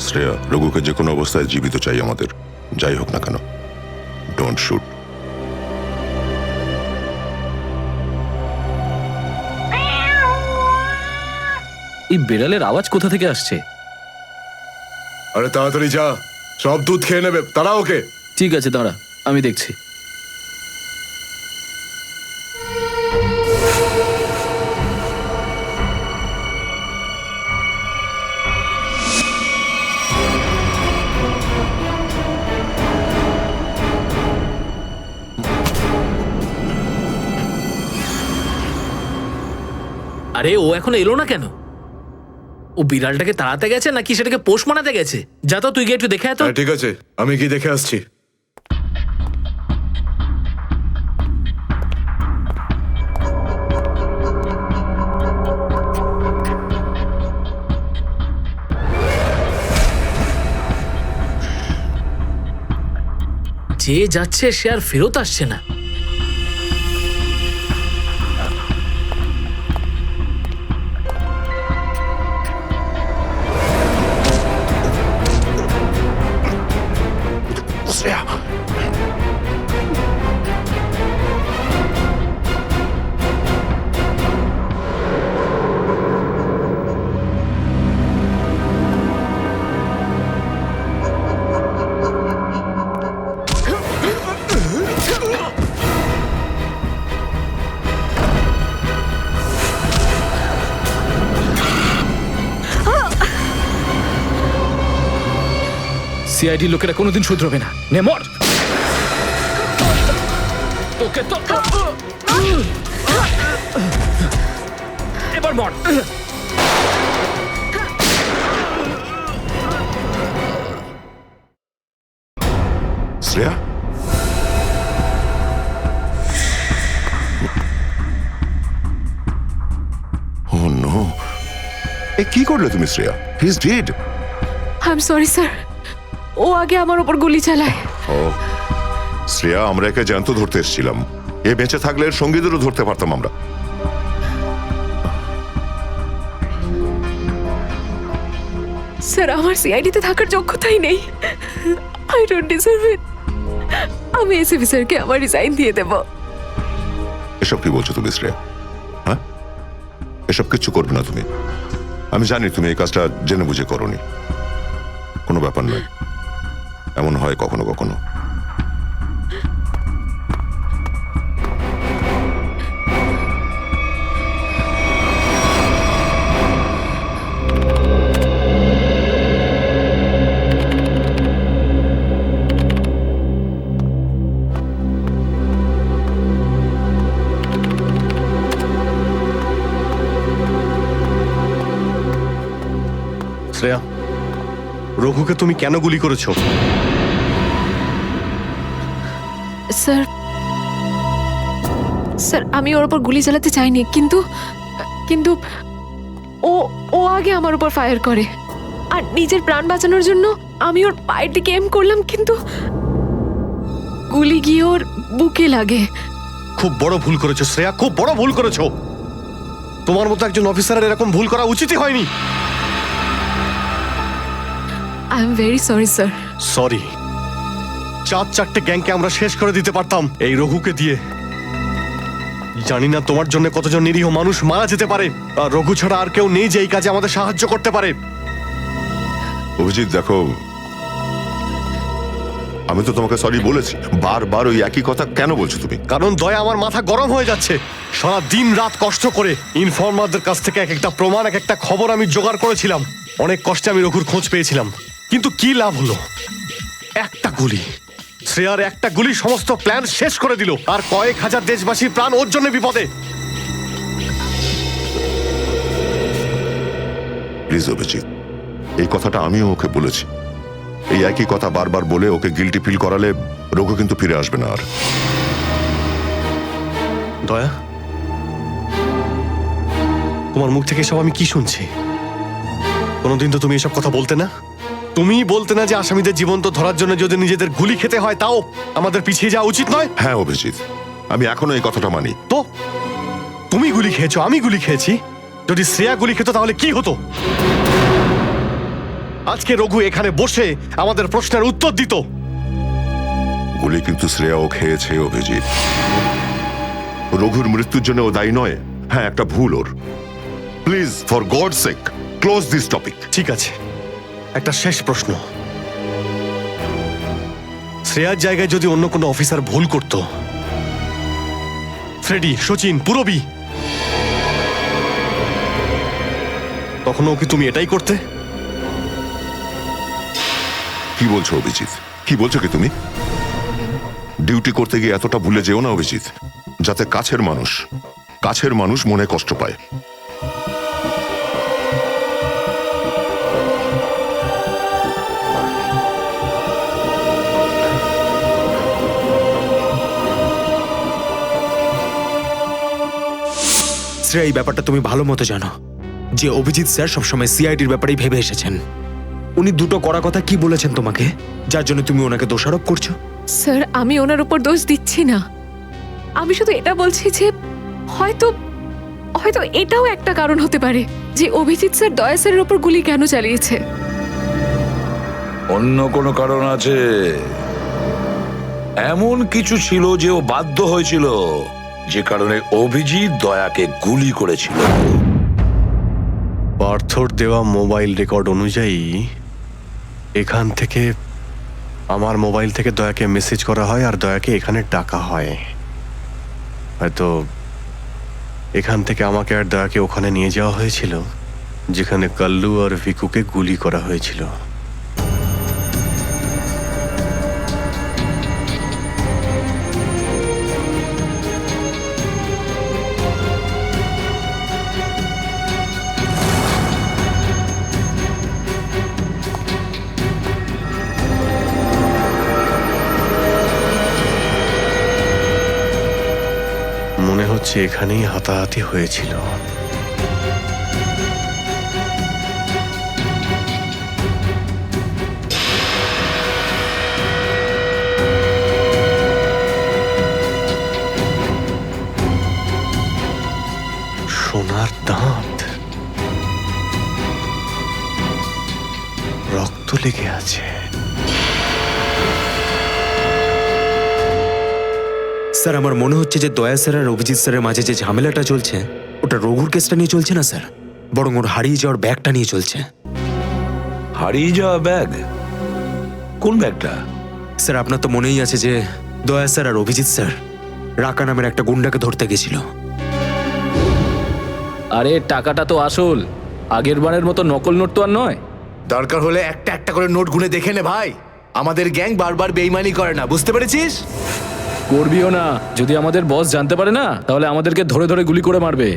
শ্রেয়া, রঘুকে যে কোনো অবস্থায় জীবিত চাই আমাদের, যাই হোক না কেন। Don't shoot. এই বিড়ালের আওয়াজ কোথা থেকে আসছে? আরে তাড়াতাড়ি যা, সব দুধ খেয়ে নেবে, তারা ওকে। ঠিক আছে, দাঁড়া, আমি দেখছি। আরে ও এখন এলো না কেন? ও বিড়ালটাকে তাড়াতে গেছে নাকি সেটাকে পোষ মানাতে গেছে? যা তো, তুই গিয়ে একটু দেখে আয় তো। হ্যাঁ ঠিক আছে, আমি কি দেখে আসছি। যে যাচ্ছে সে আর ফেরত আসছে না। শ্রেয়া, সিআইডি লোকেরা কোনোদিন শুধরবে না। নে মর। তোকে তো এবার মর। শ্রেয়া, ও নো, এ কি করলে তুমি Shreya? He is dead. I am sorry sir, ও আগে আমার উপর গুলি চালায়। ও শ্রেয়া, আমরা একে জ্যান্ত ধরতে এসেছিলাম। এ বেঁচে থাকলে এর সঙ্গীদেরও ধরতে পারতাম আমরা। স্যার, আমার সিআইডিতে থাকার যোগ্যতাই নেই। আই ডোন্ট ডিজার্ভ ইট। আমি এসিপি স্যারকে আমার রিজাইন দিয়ে দেব। এসব কি বলছো তুমি শ্রেয়া? হ্যাঁ, এসব কিচ্ছু করবে না তুমি। আমি জানি তুমি এই কাজটা জেনে বুঝে করোনি। কোনো ব্যাপার নয়, এমন হয় কখনো কখনো। শ্রেয়া, রঘুকে তুমি কেন গুলি করেছো? স্যার, স্যার আমি ওর উপর গুলি চালাতে চাইনি, কিন্তু কিন্তু ও ও আগে আমার উপর ফায়ার করে। আর নিজের প্রাণ বাঁচানোর জন্য আমি ওর পায়ের দিকে এম করলাম, কিন্তু গুলি গিয়ে ওর বুকে লাগে। খুব বড় ভুল করেছো শ্রেয়া, খুব বড় ভুল করেছো। তোমার মতো একজন অফিসারের এরকম ভুল করা উচিতই হয়নি। I am very sorry sir. Sorry? 4-4টে গ্যাংকে আমরা শেষ করে দিতে পারতাম এই রঘুকে দিয়ে। জানি না তোমার জন্য কতজন নিরীহ মানুষ মারা যেতে পারে, আর রঘু ছাড়া আর কেউ নেই যে এই কাজে আমাদের সাহায্য করতে পারে। অভিজিৎ দেখো, আমি তো তোমাকে সরি বলেছি। বারবার ওই একই কথা কেন বলছো তুমি? কারণ দয়া, আমার মাথা গরম হয়ে যাচ্ছে। সারা দিন রাত কষ্ট করে ইনফর্মারদের কাছ থেকে এক একটা প্রমাণ, এক একটা খবর আমি জোগাড় করেছিলাম। অনেক কষ্টে আমি রঘুর খোঁজ পেয়েছিলাম, কিন্তু কি লাভ হলো? একটা গুলি, শ্রেয়ার একটা গুলি সমস্ত প্ল্যান শেষ করে দিল, আর কয়েক হাজার দেশবাসীর প্রাণ ওর জন্য বিপদে। প্লিজ অভিজিৎ, এই কথাটা আমিও ওকে বলেছি। এই একই কথা বারবার বলে ওকে গিল্টি ফিল করালে রঘু কিন্তু ফিরে আসবে না আর। দয়া, তোমার মুখ থেকে সব আমি কি শুনছি? কোনোদিন তো তুমি এসব কথা বলতে না। তুমি বলতে না যে আসামিদের জীবন্ত ধরার জন্য যদি নিজেদের গুলি খেতে হয় তাও আমাদের পিছিয়ে যাওয়া উচিত নয়? হ্যাঁ অভিজিৎ, আমি এখনো এই কথাটা মানি। তো তুমি গুলি খেয়েছো, আমি গুলি খেয়েছি। যদি শ্রেয়া গুলি খেত তাহলে কি হতো? আজকে রঘু এখানে বসে আমাদের প্রশ্নের উত্তর দিত। গুলি কিন্তু শ্রেয়াও খেয়েছে অভিজিৎ। রঘুর মৃত্যুর জন্য ও দায়ী নয়। হ্যাঁ, একটা ভুল ওর। Please, for God sake, close this topic. ঠিক আছে, একটা শেষ প্রশ্ন। শ্রেয়ার জায়গায় যদি অন্য কোনো অফিসার ভুল করত, ফ্রেডি, সচিন, পুরবী, তখনও কি তুমি এটাই করতে? কি বলছো অভিজিৎ? কি বলছো কি তুমি? ডিউটি করতে গিয়ে এতটা ভুলে যেও না অভিজিৎ, যাতে কাছের মানুষ মনে কষ্ট পায়। শ্রেয়া, এই ব্যাপারটা তুমি ভালো মতো জানো যে অভিজিৎ স্যার সবসময় সিআইডির ব্যাপারেই ভেবে এসেছেন। উনি দুটো কড়া কথা কি বলেছেন তোমাকে, যার জন্য তুমি ওনাকে দোষারোপ করছো? স্যার, আমি ওনার উপর দোষ দিচ্ছি না। আমি শুধু এটা বলছি যে হয়তো হয়তো এটাও একটা কারণ হতে পারে যে অভিজিৎ স্যার দয়া স্যারের উপর গুলি কেন চালিয়েছে। অন্য কোনো কারণ আছে? এমন কিছু ছিল যে ও বাধ্য হয়েছিল, যে কারণে অভিজিৎ দয়াকে গুলি করেছিল। পার্থর দেওয়া মোবাইল রেকর্ড অনুযায়ী এখান থেকে, আমার মোবাইল থেকে দয়াকে মেসেজ করা হয় আর দয়াকে এখানে ডাকা হয়। হয়তো এখান থেকে আমাকে আর দয়াকে ওখানে নিয়ে যাওয়া হয়েছিল যেখানে কাল্লু আর ভিকুকে গুলি করা হয়েছিল। মনে হচ্ছে এখানেই হাতাহাতি হয়েছিল। সোনার দাঁত, রক্ত লেগে আছে। স্যার, আমার মনে হচ্ছে যে দয়া স্যার আর অভিজিৎ স্যারের মাঝে যে ঝামেলাটা চলছে, ওটা রঘুর কেসটা নিয়ে চলছে না স্যার, বরং ওর হারিয়ে যাওয়ার ব্যাগটা নিয়ে চলছে। হারিয়ে যাওয়া ব্যাগ? কোন ব্যাগটা? স্যার, আপনার তো মনেই আছে যে দয়া স্যার আর অভিজিৎ স্যার রাকা নামের একটা গুন্ডাকে ধরতে গেছিল। আরে টাকাটা তো আসল, আগের বারের মতো নকল নোট তো আর নয়। দরকার হলে একটা একটা করে নোট গুনে দেখে নে ভাই। আমাদের গ্যাং বারবার বেইমানি করে না, বুঝতে পেরেছিস? করবিও না। যদি আমাদের বস জানতে পারে না, তাহলে আমাদেরকে ধরে ধরে গুলি করে মারবে।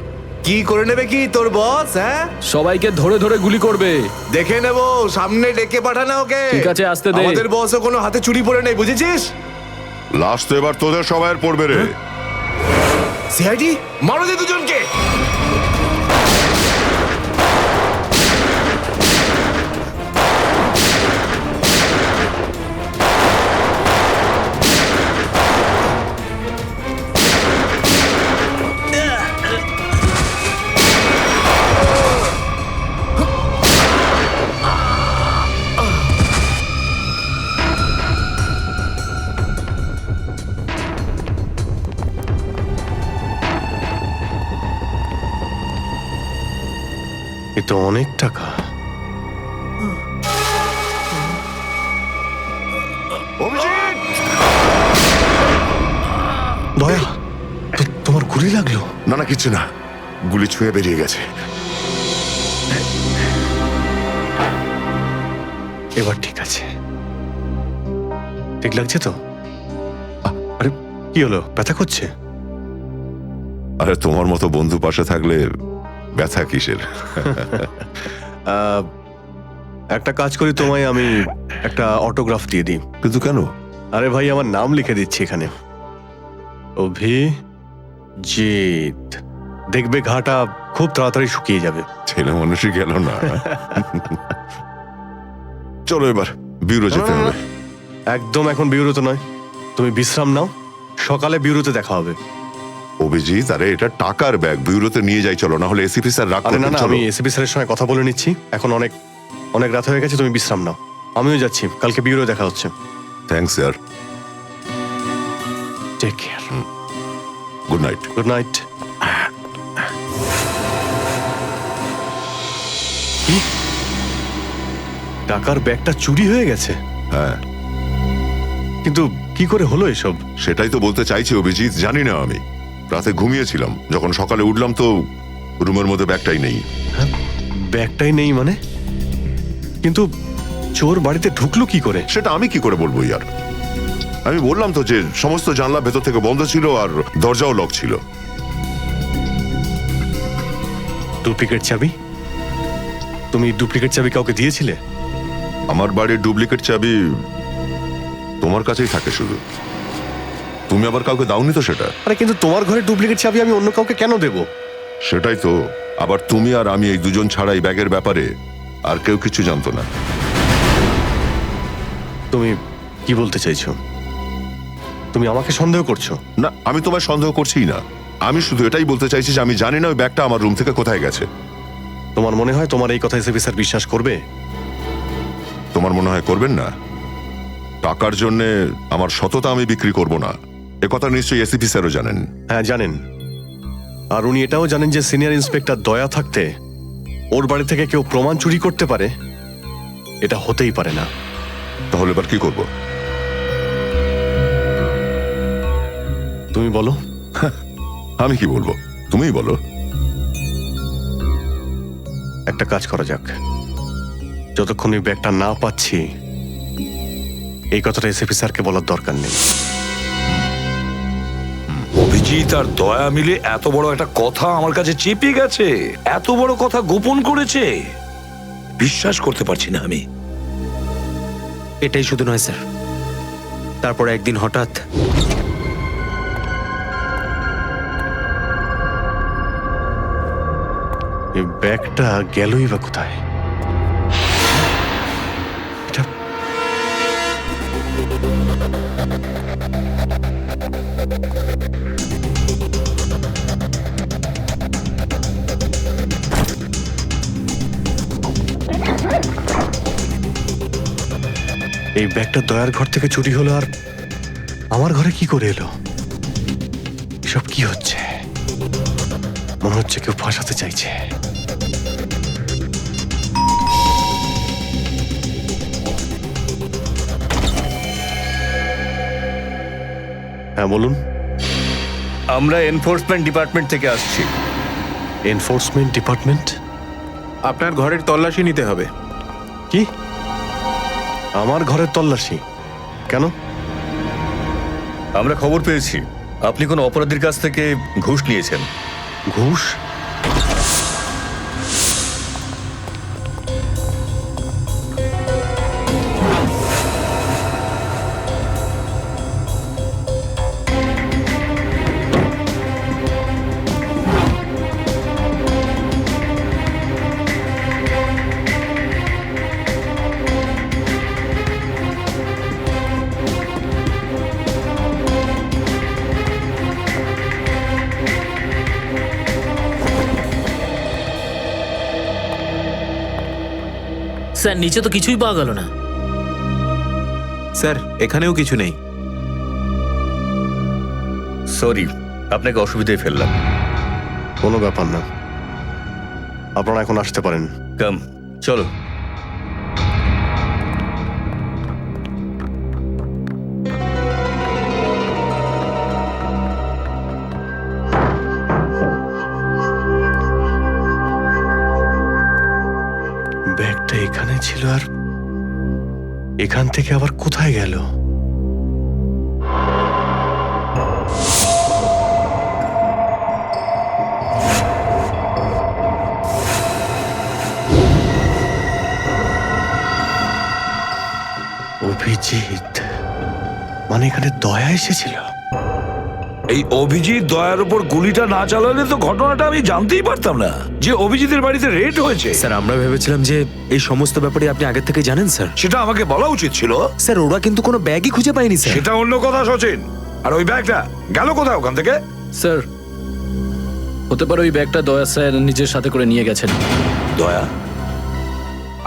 কি করে নেবে কি তোর বস? হ্যাঁ, সবাইকে ধরে ধরে গুলি করবে। দেখে নেব, সামনে ডেকে পাঠানা ওকে। ঠিক আছে, আসতে দে। আমাদের বসও কোনো হাতে চুরি পড়ে নেই, বুঝেছিস? লাস্ট তো এবার তোদের সবাইয়ের পড়বে রে। সিআইডি মারো দে দুজনকে। এ তো অনেক টাকা। অভিজিৎ! দয়া, তোমার গুলি লাগলো? না না, কিচ্ছু না, গুলি ছুঁয়ে বেরিয়ে গেছে। এবার ঠিক আছে, ঠিক লাগছে তো? আরে কি হলো, ব্যথা করছে? আরে তোমার মতো বন্ধু পাশে থাকলে ব্যথা কিসের? একটা কাজ করি, তোমায় আমি একটা অটোগ্রাফ দিয়ে দিই। কিন্তু কেন? আরে ভাই, আমার নাম লিখে দিচ্ছি এখানে, অভিজিৎ। দেখবে ঘাটা খুব তাড়াতাড়ি শুকিয়ে যাবে। ছেলে মানুষই গেল না। চলো এবার বিউরো যেতে হবে। একদম এখন বিউরোতে নয়, তুমি বিশ্রাম নাও, সকালে বিউরোতে দেখা হবে। অভিজিৎ, আরে এটা টাকার ব্যাগ, বিউরোতে নিয়ে যাই চলো, না হলে এসিপি স্যার রাগ আরে না করবেন। না, চলো। আমি এসিপি স্যারের সঙ্গে কথা বলে নিচ্ছি, এখন অনেক অনেক রাত হয়ে গেছে, তুমি বিশ্রাম নাও। আমিও যাচ্ছি, কালকে বিউরো দেখা হচ্ছে। Thanks sir. Take care. Good night. Good night. কি? টাকার ব্যাগটা চুরি হয়ে গেছে? হ্যাঁ, কিন্তু কি করে হলো এসব? সেটাই তো বলতে চাইছি অভিজিৎ, জানি না আমি। রাতে ঘুমিয়েছিলাম, যখন সকালে উঠলাম তো রুমের মধ্যে ব্যাগটাই নেই। ব্যাগটাই নেই মানে? কিন্তু চোর বাড়িতে ঢুকলো কি করে? সেটা আমি কি করে বলবো ইয়ার? আমি বললাম তো যে সমস্ত জানলা ভেতর থেকে বন্ধ ছিল আর দরজাও লক ছিল। ডুপ্লিকেট চাবি? তুমি ডুপ্লিকেট চাবি কাউকে দিয়েছিলে? আমার বাড়ির ডুপ্লিকেট চাবি তোমার কাছেই থাকে শুধু, তুমি আবার কাউকে দাওনি তো সেটা। আরে কিন্তু তোমার ঘরে ডুপ্লিকেট চাবি আমি অন্য কাউকে কেন দেব? সেটাই তো, আবার তুমি আর আমি এই দুজন ছাড়া এই ব্যাগের ব্যাপারে আর কেউ কিছু জানতো না। তুমি কি বলতে চাইছো? তুমি আমাকে সন্দেহ করছো? না, আমি তোমায় সন্দেহ করছি না, আমি শুধু এটাই বলতে চাইছি যে আমি জানি না ওই ব্যাগটা আমার রুম থেকে কোথায় গেছে। তোমার মনে হয় তোমার এই কথা এসএপি স্যার বিশ্বাস করবে? তোমার মনে হয় করবেন না? টাকার জন্য আমার সততা আমি বিক্রি করব না, এ কথা নিশ্চয়ই এসিপি স্যারও জানেন। হ্যাঁ জানেন, আর উনি এটাও জানেন যে সিনিয়র ইন্সপেক্টর দয়া থাকতে ওর বাড়ি থেকে কেউ প্রমাণ চুরি করতে পারে, এটা হতেই পারে না। তাহলে এবার কি করব? তুমি বলো। আমি কি বলবো, তুমিই বলো। একটা কাজ করা যাক, যতক্ষণ এই ব্যাগটা না পাচ্ছি এই কথাটা এসএপি স্যারকে বলার দরকার নেই। অভিজিৎ আর দয়া মিলে এত বড় একটা কথা আমার কাছে চেপে গেছে, এত বড় কথা গোপন করেছে, বিশ্বাস করতে পারছি না আমি। এটাই শুধু নয় স্যার, তারপর একদিন হঠাৎ এই ব্যাগটা গেলই বা কোথায়? এটা এই ব্যাগটা দয়ার ঘর থেকে চুরি হলো আর আমার ঘরে কি করে এলো? এসব কি হচ্ছে? মনে হচ্ছে কেউ ফাঁসাতে চাইছে। হ্যাঁ বলুন। আমরা এনফোর্সমেন্ট ডিপার্টমেন্ট থেকে আসছি। Enforcement department? আপনার ঘরের তল্লাশি নিতে হবে। কি? আমার ঘরের তল্লাশি কেন? আমরা খবর পেয়েছি আপনি কোনো অপরাধীর কাছ থেকে ঘুষ নিয়েছেন। ঘুষ? স্যার নিচে তো কিছুই পাওয়া গেল না। স্যার এখানেও কিছু নেই। সরি, আপনাকে অসুবিধায় ফেললাম। কোনো ব্যাপার না, আপনারা এখন আসতে পারেন। কাম, চলো। ব্যাগটা এখানে ছিল আর এখান থেকে আবার কোথায় গেল? অভিজিৎ মানে এখানে দয়া এসেছিল? এই অভিজিৎ দয়ার উপর গুলিটা না চালালে তো ঘটনাটা আমি জানতেই পারতাম না যে অভিজিতের বাড়িতে রেড হয়েছে। স্যার আমরা ভেবেছিলাম যে এই সমস্ত ব্যাপারে আপনি আগে থেকে জানেন স্যার। সেটা আমাকে বলা উচিত ছিল। স্যার ওরা কিন্তু কোনো ব্যাগই খুঁজে পায়নি স্যার। সেটা অন্য কথা সচিন। আর ওই ব্যাগটা গেল কোথায় ওখান থেকে? স্যার হতে পারে ওই ব্যাগটা দয়া স্যার নিজের সাথে করে নিয়ে গেছেন। দয়া?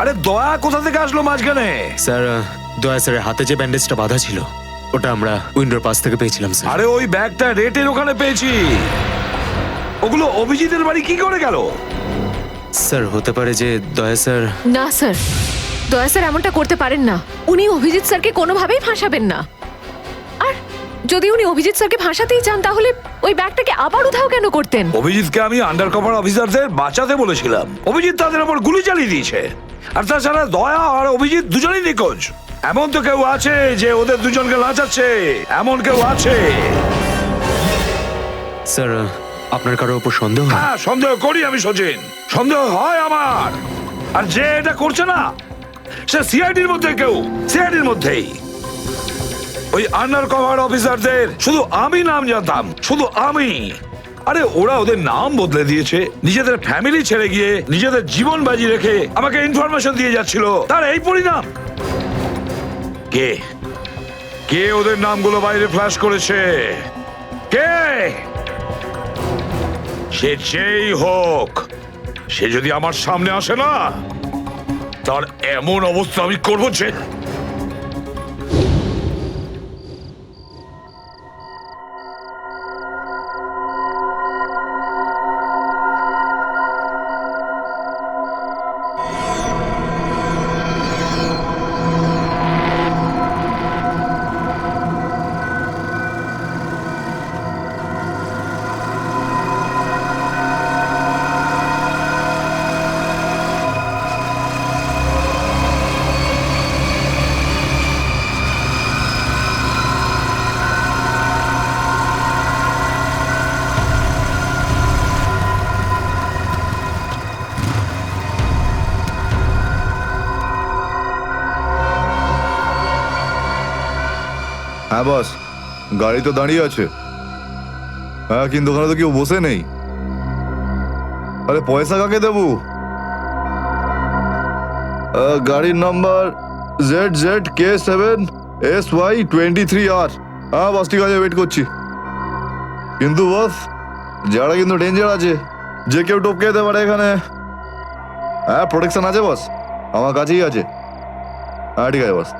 আরে দয়া কোথা থেকে আসলো মাঝখানে? স্যার দয়া স্যারের হাতে যে ব্যান্ডেজটা বাঁধা ছিল ওটা আমরা উইন্ডোর পাশ থেকে পেয়েছিলাম স্যার। আরে ওই ব্যাগটা রেটের ওখানে পেয়েছি। ওগুলো অভিজিতের বাড়ি কি করে গেল? স্যার হতে পারে যে দয়া স্যার। না স্যার, দয়া স্যার এমনটা করতে পারেন না। উনি অভিজিৎ স্যারকে কোনোভাবেই ফাঁসাবেন না। আর যদি উনি অভিজিৎ স্যারকে ফাঁসাতেই চান তাহলে ওই ব্যাগটাকে আবার উধাও কেন করতেন? অভিজিৎকে আমি আন্ডার কভার অফিসারদের বাঁচাতে বলেছিলাম, অভিজিৎ তাদের উপর গুলি চালিয়ে দিয়েছে। আর তাছাড়া দয়া আর অভিজিৎ দুজনেই নিখোঁজ। এমন তো কেউ আছে যে ওদের দুজনকে লাচাচ্ছে, এমন কেউ আছে? স্যার আপনার কারোর উপর সন্দেহ হয়? হ্যাঁ, সন্দেহ করি আমি সচিন, সন্দেহ হয় আমার। আর যে এটা করছে না সে সিআইডির মধ্যে কেউ, সিআইডির মধ্যেই। ওই আন্ডার কভার অফিসারদের শুধু আমি নাম জানতাম, শুধু আমি। আরে ওরা ওদের নাম বদলে দিয়েছে, নিজেদের ফ্যামিলি ছেড়ে গিয়ে নিজেদের জীবন বাজি রেখে আমাকে ইনফরমেশন দিয়ে যাচ্ছিল। তার এই পরিণাম। কে কে ওদের নামগুলো বাইরে ফ্ল্যাশ করেছে? কে? সে যেই হোক, সে যদি আমার সামনে আসে না, তার এমন অবস্থা আমি করবো যে। হ্যাঁ বস, গাড়ি তো দাঁড়িয়ে আছে। হ্যাঁ, কিন্তু ওখানে তো কেউ বসে নেই। আরে পয়সা কাকে দেবো? গাড়ির নাম্বার ZZK7SY23R। হ্যাঁ বস, ঠিক আছে, ওয়েট করছি। কিন্তু বস, যারা কিন্তু ডেঞ্জার আছে, যে কেউ টপকে যেতে পারে এখানে। হ্যাঁ, প্রোটেকশন আছে বস, আমার কাছেই আছে। হ্যাঁ ঠিক আছে বস।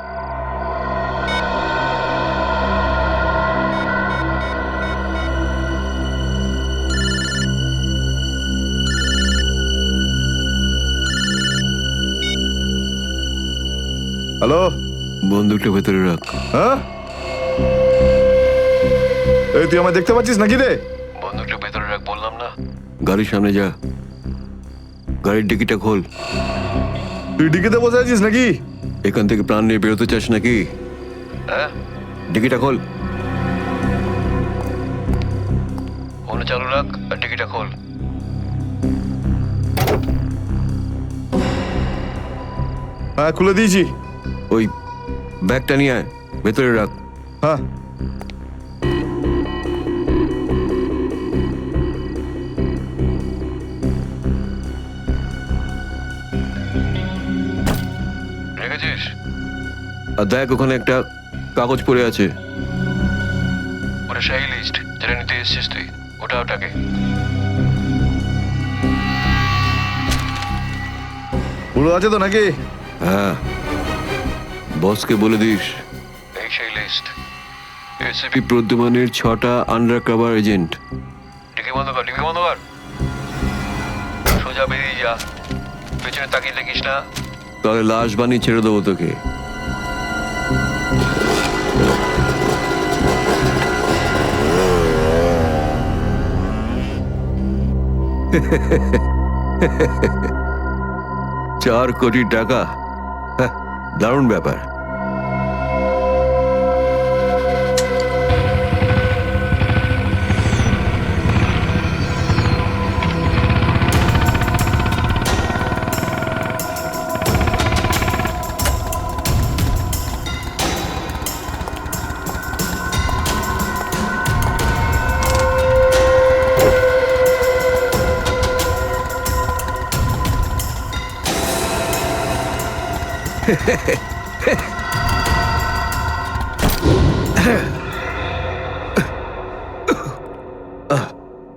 হ্যালো, বন্দুকটা ভেতরে রাখ। হ্যাঁ, এই তুই আমায় দেখতে পাচ্ছিস নাকি রে? বন্দুকটা ভেতরে রাখ বললাম না। গাড়ির সামনে যা, গাড়ির ডিকিটা খোল। তুই ডিকিতে বসে আছিস নাকি? এখান থেকে প্রাণ নিয়ে বেরোতে চাস নাকি? হ্যাঁ, ডিকিটা খোল। ফোন চালু রাখ আর ডিকিটা খোল। হ্যাঁ, খুলে দিয়েছি। ওই ব্যাগটা নিয়ে আয়, ভেতরে রাখ। হ্যাঁ, রেখেছিস? আর দেখ, ওখানে একটা কাগজ পড়ে আছে, ওটা সেই লিস্ট যেটা নিতে এসেছিস তুই। ওটাকে পুরো আছে তো নাকি? হ্যাঁ, বসকে বলে দিস এই সেই লিস্ট। এসিপি প্রদ্যুমানের 6টা আন্ডার কভার এজেন্ট। ডিকি বন্ধ কর, ডিকি বন্ধ কর। সোজা বেরিয়ে যা, পেছনে তাকিয়ে দেখিস না, তাহলে লাশ বানিয়ে ছেড়ে দেবো তোকে। $4 কোটি, দারুণ ব্যাপার।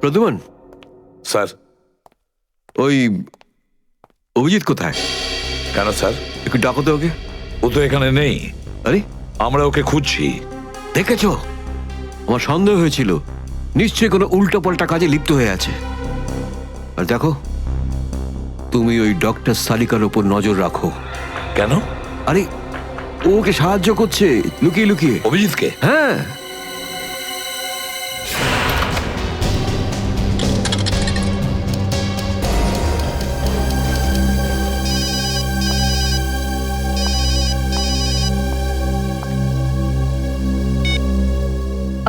প্রদ্যুমান স্যার, ওই অভিজিৎ কোথায়? কেন স্যার? একটু ডাকো তো ওকে। ও তো এখানে নেই, আরে আমরা ওকে খুঁজছি। দেখেছো, আমার সন্দেহ হয়েছিল নিশ্চয়ই কোনো উল্টো পাল্টা কাজে লিপ্ত হয়ে আছে। আর দেখো, তুমি ওই ডক্টর সালিকার ওপর নজর রাখো। কেন? আরে ও ওকে সাহায্য করছে লুকিয়ে লুকিয়ে। অভিজিৎকে? হ্যাঁ।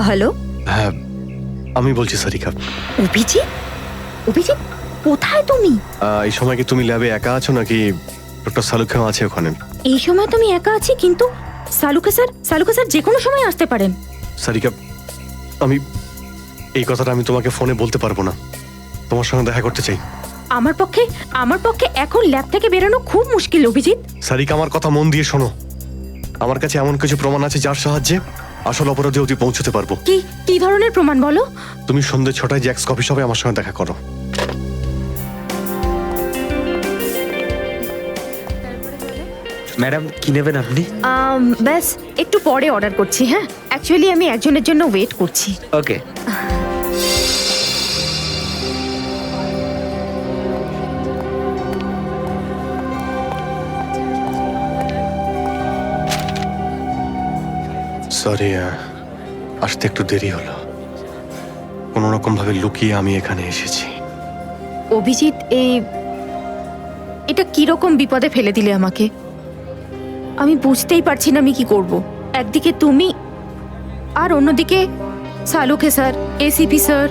হ্যালো, হ্যাঁ, আমি বলছি সারিকা। অভিজিৎ? অভিজিৎ, কোথায় তুমি? এই সময় কি তুমি ল্যাবে একা আছো নাকি ডক্টর সালুখাও আছে ওখানে? এই সময় তো আমি একা আছি, কিন্তু সালুকা স্যার যে কোনো সময় আসতে পারেন। সারিকা, আমি এই কথাটা আমি তোমাকে ফোনে বলতে পারবো না। তোমার সঙ্গে দেখা করতে চাই। আমার পক্ষে এখন ল্যাব থেকে বেরোনো খুব মুশকিল অভিজিৎ। সারিকা, আমার কথা মন দিয়ে শোনো। আমার কাছে এমন কিছু প্রমাণ আছে যার সাহায্যে আসল অপরাধী অবধি পৌঁছতে পারবো। কি ধরনের প্রমাণ বলো? তুমি সন্ধ্যে 6টায় জ্যাক্স কফি শপে আমার সঙ্গে দেখা করো। ম্যাডাম কি নেবেন আপনি? ব্যাস একটু পরে অর্ডার করছি। হ্যাঁ, অ্যাকচুয়ালি আমি একজনের জন্য ওয়েট করছি। ওকে। সরি, আসতে একটু দেরি হলো। কোনো রকম ভাবে লুকিয়ে আমি এখানে এসেছি। অভিজিৎ, এটা কিরকম বিপদে ফেলে দিলে আমাকে। আমি বুঝতেই পারছি না আমি কি করব। একদিকে তুমি আর অন্যদিকে সালুকে স্যার, এসিপি স্যার।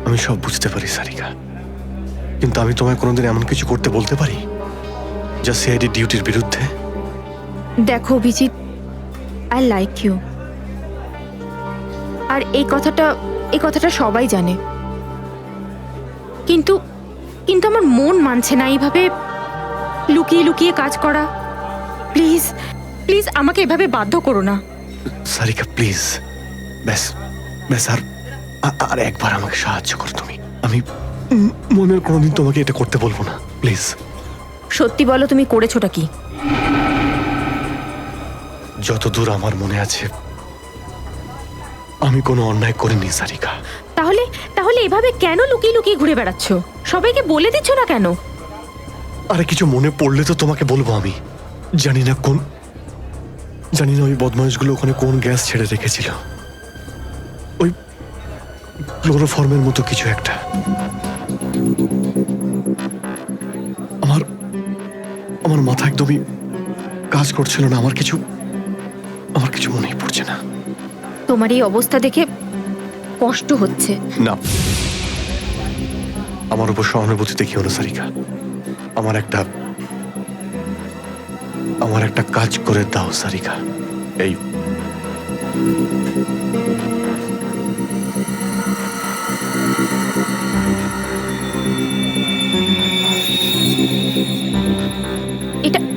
আমি সব বুঝতে পারি সারিকা, কিন্তু আমি তোমায় কোনোদিন এমন কিছু করতে বলতে পারি যা সিআইডি ডিউটির বিরুদ্ধে? দেখো অভিজিৎ, আই লাইক ইউ, আর এই কথাটা সবাই জানে, কিন্তু আমার মন মানছে না এইভাবে লুকিয়ে লুকিয়ে কাজ করা। প্লিজ প্লিজ আমাকে এভাবে বাধ্য করো না। সারিকা প্লিজ, ব্যাস আর একবার আমাকে সাহায্য করো তুমি। আমি মনের কোনোদিন তোমাকে এটা করতে বলবো না, প্লিজ। সত্যি বলো, তুমি করেছোটা কি? যতদূর আমার মনে আছে আমি কোনো অন্যায় করিনি সারিকা। তাহলে এভাবে কেন লুকিয়ে লুকিয়ে ঘুরে বেড়াচ্ছ? সবাইকে বলে দিচ্ছ না কেন? আরে কিছু মনে পড়লে তো তোমাকে বলবো। আমি জানি না ওই বদমাইশগুলো ওখানে কোন গ্যাস ছেড়ে রেখেছিল। ওই ক্লোরোফর্মের মতো কিছু একটা। আমার মাথা একদমই কাজ করছিল না। আমার কিছু মনেই পড়ছে না। তোমার এই অবস্থা দেখে কষ্ট হচ্ছে। না, আমার উপর সহানুভূতি দেখিও না সারিকা। আমার একটা কাজ করে দাও সারিকা। এই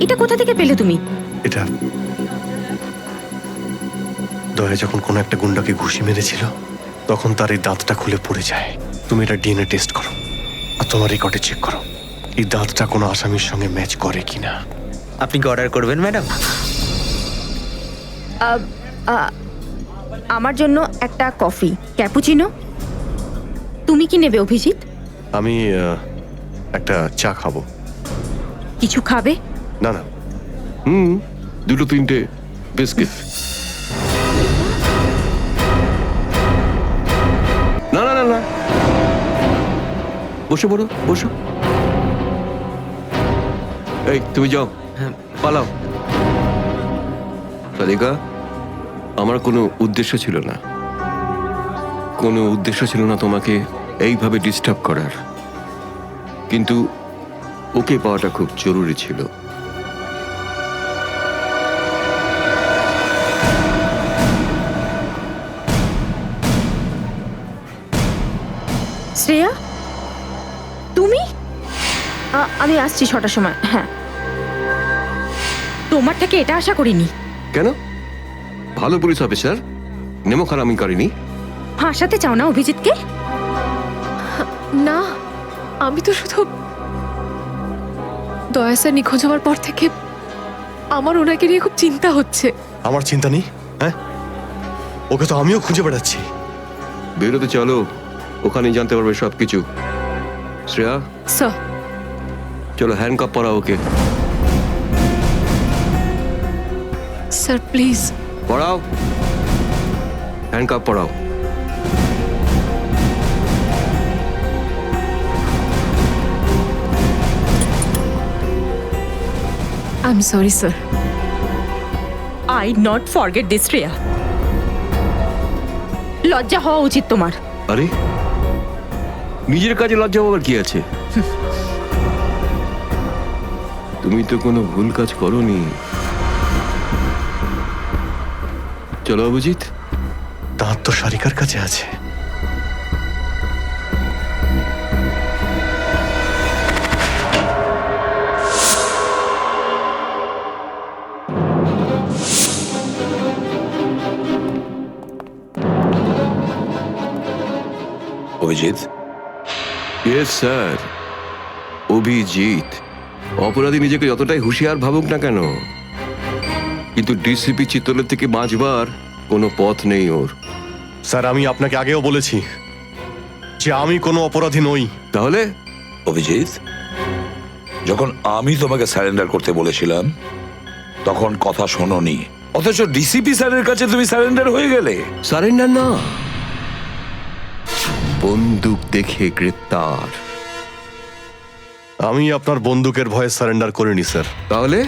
এটা কোথা থেকে পেলে তুমি? এটা দয়া যখন কোনো একটা গুন্ডাকে ঘুষি মেরেছিল তখন তার এই দাঁতটা খুলে পড়ে যায়। তুমি এটা ডিএনএ টেস্ট করো আর তোমার রেকর্ডে চেক করো এই দাঁতটা কোনো আসামির সঙ্গে ম্যাচ করে কিনা। আপনি কি অর্ডার করবেন ম্যাডাম? আমার জন্য একটা কফি ক্যাপুচিনো। তুমি কি নেবে অভিজিৎ? আমি একটা চা খাবো। কিছু খাবে? না। দুটো তিনটে বিস্কিট। না, বসো। এই তুমি যাও, পালাও। সাদিকা, আমার কোনো উদ্দেশ্য ছিল না তোমাকে এইভাবে ডিস্টার্ব করার, কিন্তু ওকে পাওয়াটা খুব জরুরি ছিল। শ্রেয়া, তুমি? আমি আসছি 6টার সময়। হ্যাঁ, তোমার থেকে এটা আশা করিনি। কেন? ভালো পুলিশ অফিসার, নেমো খারামি করেনি। ফাঁসাতে চাও না অভিজিৎকে? না, আমি তো শুধু দয়া স্যার নিখোঁজ হওয়ার পর থেকে আমার ওনাকে নিয়ে খুব চিন্তা হচ্ছে। আমার চিন্তা নেই, হ্যাঁ? ওকে তো আমিও খুঁজে বেড়াচ্ছি। বেরোতে চলো, ওখানেই জানতে পারবে সবকিছু। শ্রেয়া, স্যার, চলো হ্যান্ডকাপ পরাও ওকে। Sir please. পড়াও, হ্যান্ডকাপ পড়াও। I am sorry sir. I not forget this Shreya. লজ্জা হওয়া উচিত তোমার। আরে নিজের কাজে লজ্জা পাবার কি আছে? তুমি তো কোনো ভুল কাজ করোনি। চলো অভিজিৎ। দাঁত তো সারিকার কাছে আছে। Abhijit, yes sir, Abhijit. অপরাধী নিজেকে যতটাই হুঁশিয়ার ভাবুক না কেন, কিন্তু ডিসিপি চিত্তলের থেকে বাঁচবার কোনো পথ নেই ওর। স্যার, আমি আপনাকে আগেও বলেছি যে আমি কোনো অপরাধী নই। তাহলে অভিজিৎ, যখন আমি তোমাকে স্যারেন্ডার করতে বলেছিলাম তখন কথা শোনোনি, অথচ ডিসিপি স্যারের কাছে তুমি স্যারেন্ডার হয়ে গেলে। সারেন্ডার না, বন্দুক দেখে গ্রেপ্তার। আমি আপনার বন্দুকের ভয়ে সারেন্ডার করিনি স্যার। তাহলে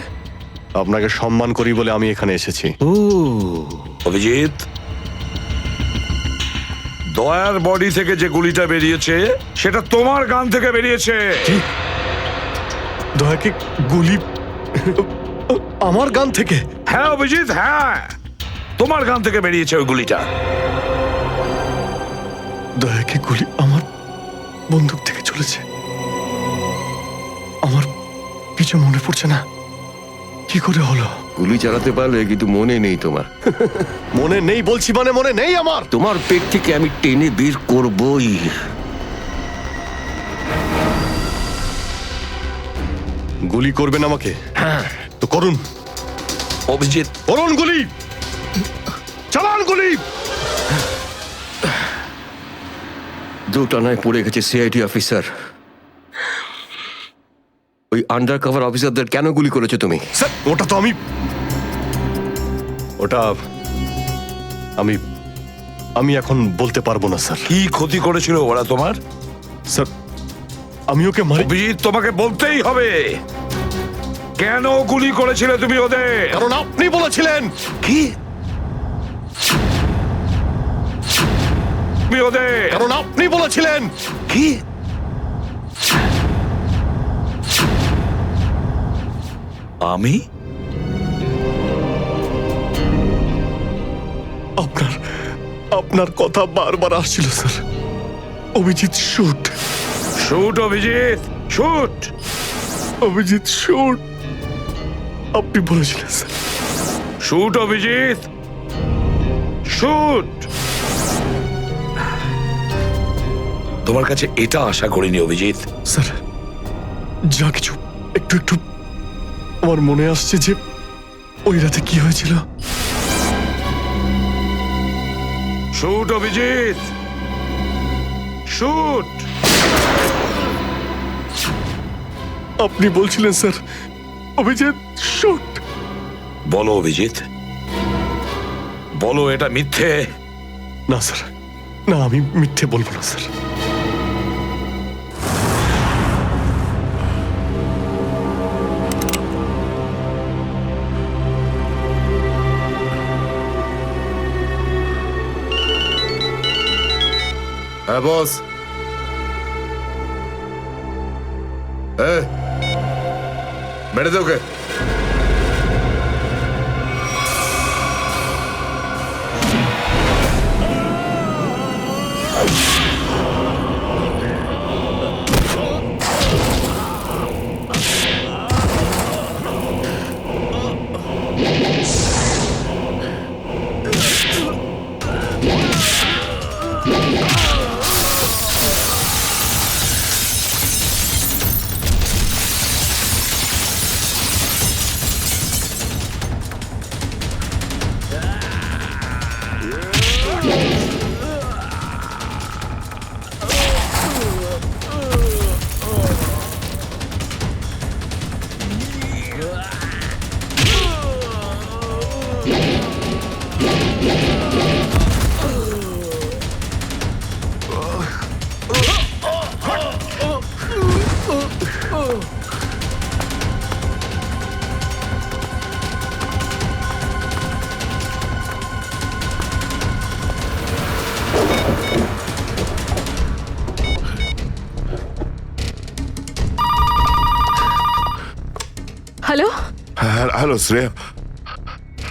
আপনাকে সম্মান করি বলে আমি এখানে এসেছি। ও অভিজিৎ, দয়ার বডি থেকে যে গুলিটা বেরিয়েছে সেটা তোমার গান থেকে বেরিয়েছে। দয়াকে গুলি আমার গান থেকে? হ্যাঁ অভিজিৎ, হ্যাঁ, তোমার গান থেকে বেরিয়েছে ওই গুলিটা। দয়াকে গুলি আমার বন্দুক থেকে চলেছে? আমার কিছু মনে পড়ছে না, কি করে হলো? গুলি চালাতে পারলে, কিন্তু মনে নেই তোমার। মনে নেই বলছি মানে মনে নেই আমার। তোমার পেট থেকে আমি টেনে বের করবই। গুলি করবেন আমাকে? হ্যাঁ তো করুন অভিজিৎ, করুন গুলি, চালান গুলি। দুটানায় পড়ে গেছে সিআইডি অফিসার। ওই আন্ডার কভার অফিসারদের কেন গুলি করেছো তুমি? স্যার, ওটা তো আমি এখন বলতে পারবো না স্যার। কি ক্ষতি করেছিল ওরা তোমার? স্যার, আমি ওকে মারি। অভিজিৎ, তোমাকে বলতেই হবে কেন গুলি করেছিলে তুমি ওদের। কারণ আপনি বলেছিলেন। কি? তুমি ওদের? কারণ আপনি বলেছিলেন। কি? আমি? আপনার কথা বারবার আসছিল sir. Abhijit shoot, shoot Abhijit, shoot Abhijit shoot, আপনি বলেছিলেন স্যার। Shoot Abhijit, shoot. তোমার কাছে এটা আশা করিনি অভিজিৎ। স্যার, যা কিছু একটু একটু আমার মনে আসছে যে ওই রাতে কি হয়েছিল। Shoot Abhijit, shoot. আপনি বলছিলেন স্যার অভিজিৎ শুট। বলো অভিজিৎ, বলো এটা মিথ্যে। না স্যার, না, আমি মিথ্যে বলবো না স্যার। হ্যাঁ বস। মেরে দে ওকে। হ্যালো শ্রেয়া।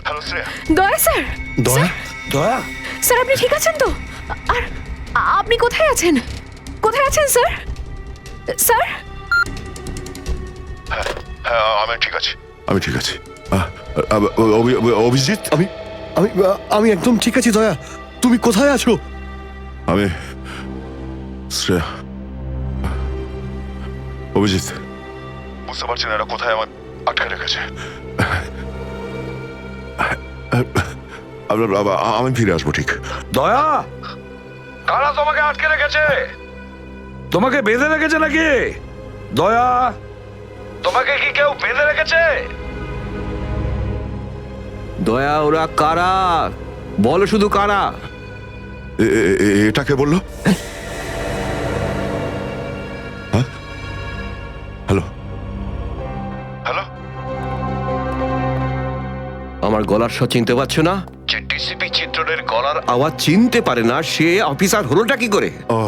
হ্যালো শ্রেয়া। দয়া স্যার। দয়া দয়া, স্যার আপনি ঠিক আছেন তো? আর আপনি কোথায় আছেন? কোথায় আছেন স্যার? স্যার হ্যাঁ আমি ঠিক আছি, আমি ঠিক আছি। অভিজিৎ, আমি আমি আমি একদম ঠিক আছি দয়া। তুমি কোথায় আছো? আমি শ্রেয়া। অভিজিৎ, বুঝতে পারছি না এরা কোথায় আমার আটকে রেখেছে। আমি ফিরে আসবো ঠিক। দয়া, কারা তোমাকে আটকে রেখেছে? তোমাকে বেঁধে রেখেছে নাকি? দয়া, তোমাকে কি কেউ বেঁধে রেখেছে? দয়া, ওরা কারা? বলো শুধু কারা। এটাকে বললো? হ্যাঁ, হ্যালো হ্যালো। আমার গলার স্বর চিনতে পারছো না? যে ডিসিপি চিত্রের গলার আওয়াজ চিনতে পারে না সে অফিসার হলোটা কি করে? ও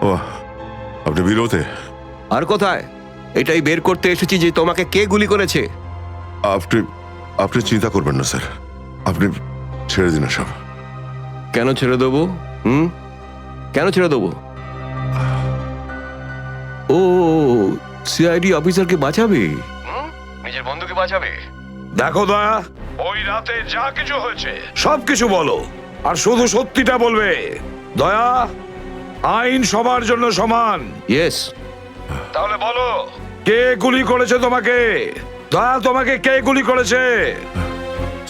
ও, আপনি বিরোধে? আর কোথায়? এটাই বের করতে এসেছি যে তোমাকে কে গুলি করেছে। আপনি আপনি চিন্তা করবেন না স্যার, আপনি ছেড়ে দিন সব। কেন ছেড়ে দেবো? কেন ছেড়ে দেবো? ও, সিআইডি অফিসারকে বাঁচাবে, নিজের বন্ধুকে বাঁচাবে। দেখো দয়া, ওই রাতে যা কিছু হয়েছে সবকিছু বলো, আর শুধু সত্যিটা বলবে। দয়া, আইন সবার জন্য সমান। ইয়েস। তাহলে বলো, কে গুলি করেছে তোমাকে? দয়া, তোমাকে কে গুলি করেছে?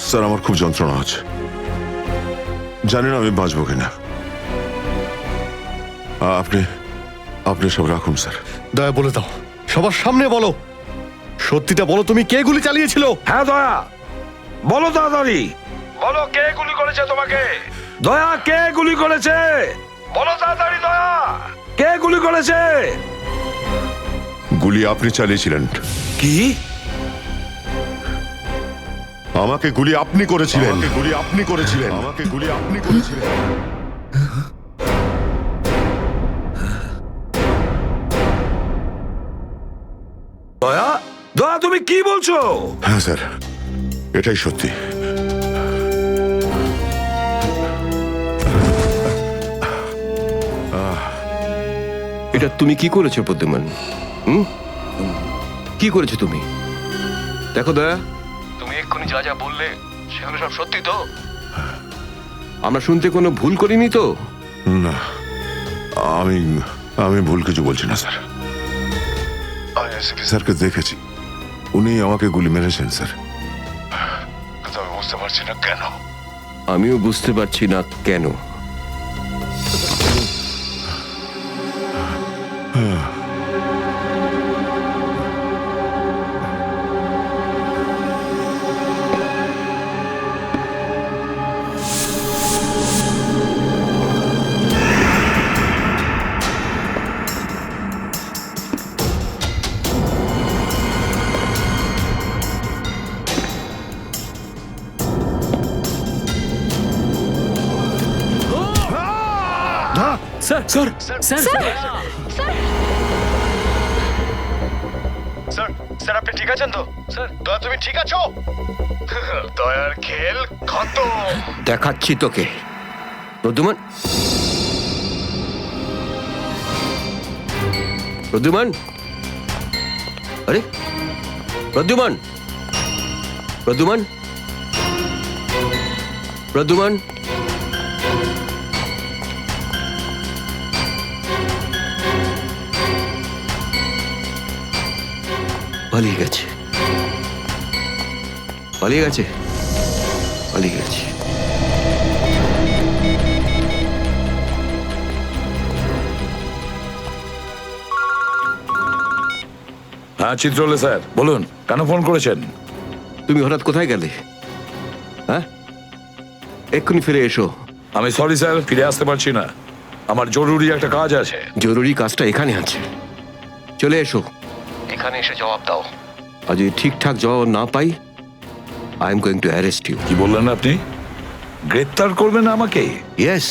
স্যার আমার খুব যন্ত্রণা হচ্ছে, জানি না আমি বাঁচবো কিনা। আপনি আপনি সব রাখুন স্যার। দয়া বলে দাও, সবার সামনে বলো, সত্যিটা বলো, তুমি কে গুলি চালিয়েছিল? হ্যাঁ দয়া, বলো তাড়াতাড়ি, বলো কে গুলি করেছে তোমাকে? দয়া, কে গুলি করেছে? বলো তাড়াতাড়ি দয়া, কে গুলি করেছে? গুলি আপনি চালিয়েছিলেন। কি? আমাকে গুলি আপনি করেছিলেন। গুলি আপনি করেছিলেন। আমাকে গুলি আপনি করেছিলেন। দয়া, দয়া তুমি কি বলছো? হ্যাঁ স্যার, এটাই সত্যি। এটা তুমি কি করেছো প্রদ্যুমান? কি করেছো তুমি? দেখো দয়া, তুমি এক্ষুনি যা যা বললে সেগুলো সব সত্যি তো? আমরা শুনতে কোনো ভুল করিনি তো? না, আমি আমি ভুল কিছু বলছি না স্যার। আমি এসপি স্যারকে দেখেছি, উনি আমাকে গুলি মেরেছেন স্যার। কিন্তু আমি বুঝতে পারছি না কেন। আমিও বুঝতে পারছি না কেন। Sir sir sir sir, sir আপনি ঠিক আছেন তো? স্যার, দয়া তুমি ঠিক আছো? দয়ার খেল খতম। দেখাচ্ছি তোকে প্রদ্যুমান। প্রদ্যুমান, আরে প্রদ্যুমান, প্রদ্যুমান, প্রদ্যুমান, পালিয়ে গেছে, পালিয়ে গেছে, পালিয়ে গেছে। হ্যাঁ চিত্রলে স্যার, বলুন কেন ফোন করেছেন? তুমি হঠাৎ কোথায় গেলে? হ্যাঁ, এক্ষুনি ফিরে এসো। আমি সরি স্যার, ফিরে আসতে পারছি না, আমার জরুরি একটা কাজ আছে। জরুরি কাজটা এখানে আছে, চলে এসো। এখানে এসে জবাব দাও, আর যদি ঠিকঠাক জবাব না পাই I am going to arrest you. কি বললেন আপনি? গ্রেপ্তার করবেন আমাকে? ইয়েস,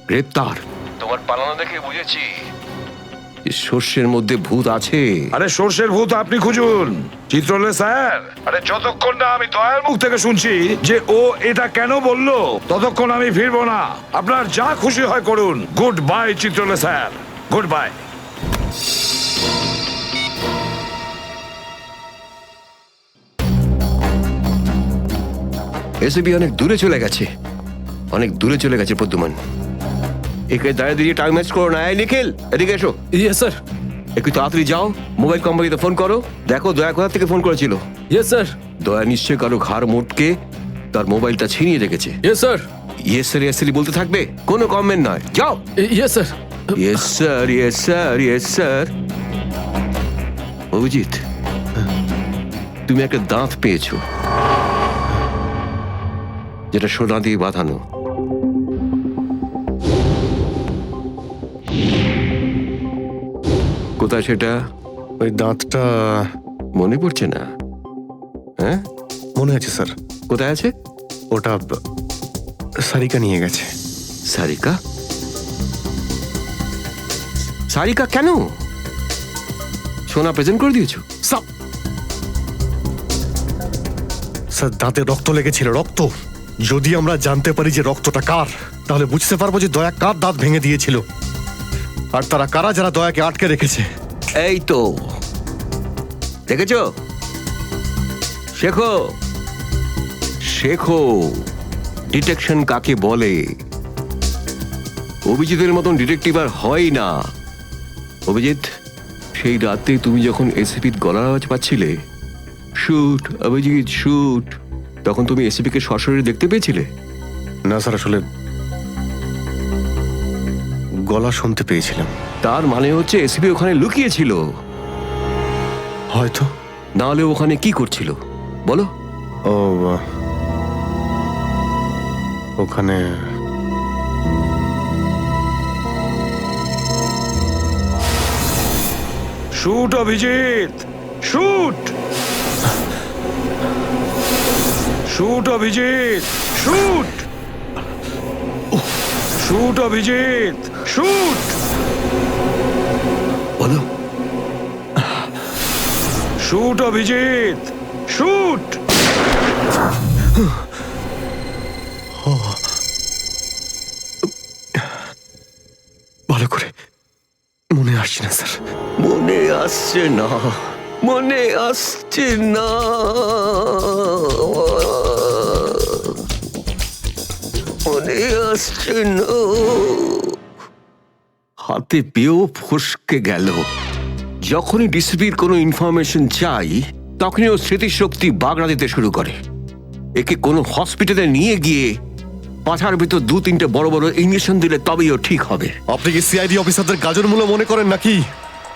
গ্রেপ্তার। তোমার পালানো দেখে বুঝেছি শস্যের মধ্যে ভূত আছে। আরে সর্ষের ভূত আপনি খুঁজুন চিত্রলে স্যার। আরে যতক্ষণ না আমি দয়ার মুখ থেকে শুনছি যে ও এটা কেন বললো, ততক্ষণ আমি ফিরবো না। আপনার যা খুশি হয় করুন। Goodbye Chitrale sir, goodbye. এসবি অনেক দূরে চলে গেছে, অনেক দূরে চলে গেছে প্রদ্যুমান। একে দাঁড়িয়ে দিয়ে টাইম ম্যাচ করো না। এই নিখিল, এদিকে এসো। Yes sir. একটু তাড়াতাড়ি যাও, মোবাইল কোম্পানিতে ফোন করো, দেখো দয়া কোথা থেকে ফোন করেছিল। Yes sir. দয়া নিশ্চয় কারো ঘাড় মোটকে তার মোবাইলটা ছিনিয়ে রেখেছে। Yes sir. Yes sir yes sir বলতে থাকবে, কোনো কমেন্ট নয়। যাও। Yes sir. Yes sir yes sir yes sir. Abhijit, তুমি একটা দাঁত পেয়েছো যেটা সোনা দিয়ে বাঁধানো। কোথায় সেটা? ওই দাঁতটা মনে পড়ছে না? হ্যাঁ মনে আছে স্যার। কোথায় আছে? ওটা সারিকা নিয়ে গেছে। সারিকা? সারিকা কেন? সোনা প্রেজেন্ট করে দিয়েছো? স্যার দাঁতে রক্ত লেগেছিল, রক্ত। যদি আমরা জানতে পারি যে রক্তটা কার, তাহলে বুঝতে পারবো যে দয়া কার দাঁত ভেঙে দিয়েছিল, আর তারা কারা যারা দয়াকে আটকে রেখেছে। এই তো দেখেছো, শেখো শেখো ডিটেকশন কাকে বলে। অভিজিতের মতন ডিটেকটিভ আর হয় না। অভিজিৎ, সেই রাতে তুমি যখন এসিপির গলার আওয়াজ পাচ্ছিলে, শুট অভিজিৎ শুট, তখন তুমি এসিপিকে সশরীরে দেখতে পেয়েছিলে? না স্যার, আসলে গলা শুনতে পেয়েছিলাম। তার মানে হচ্ছে এসিপি ওখানে লুকিয়েছিল। হয়তো। না হলে ওখানে কি করছিল বলো? ও ওখানে shoot Abhijit, shoot shoot Abhijit, shoot shoot Abhijit, shoot বলো। Shoot Abhijit, shoot. ভালো করে মনে আসছে না স্যার। মনে আসছে না, মনে আসছে না। মনে আসছে না। হাতে পেয়েও ফসকে গেল। যখনই ডিসিপির কোনো ইনফরমেশন চাই, তখনই ও স্মৃতিশক্তি বাগড়া দিতে শুরু করে। একে কোনো হসপিটালে নিয়ে গিয়ে পাছার ভিতর 2-3টে বড় বড় ইঞ্জেকশন দিলে তবেই ও ঠিক হবে। আপনি কি সিআইডি অফিসারদের গাজর মূল্য মনে করেন নাকি?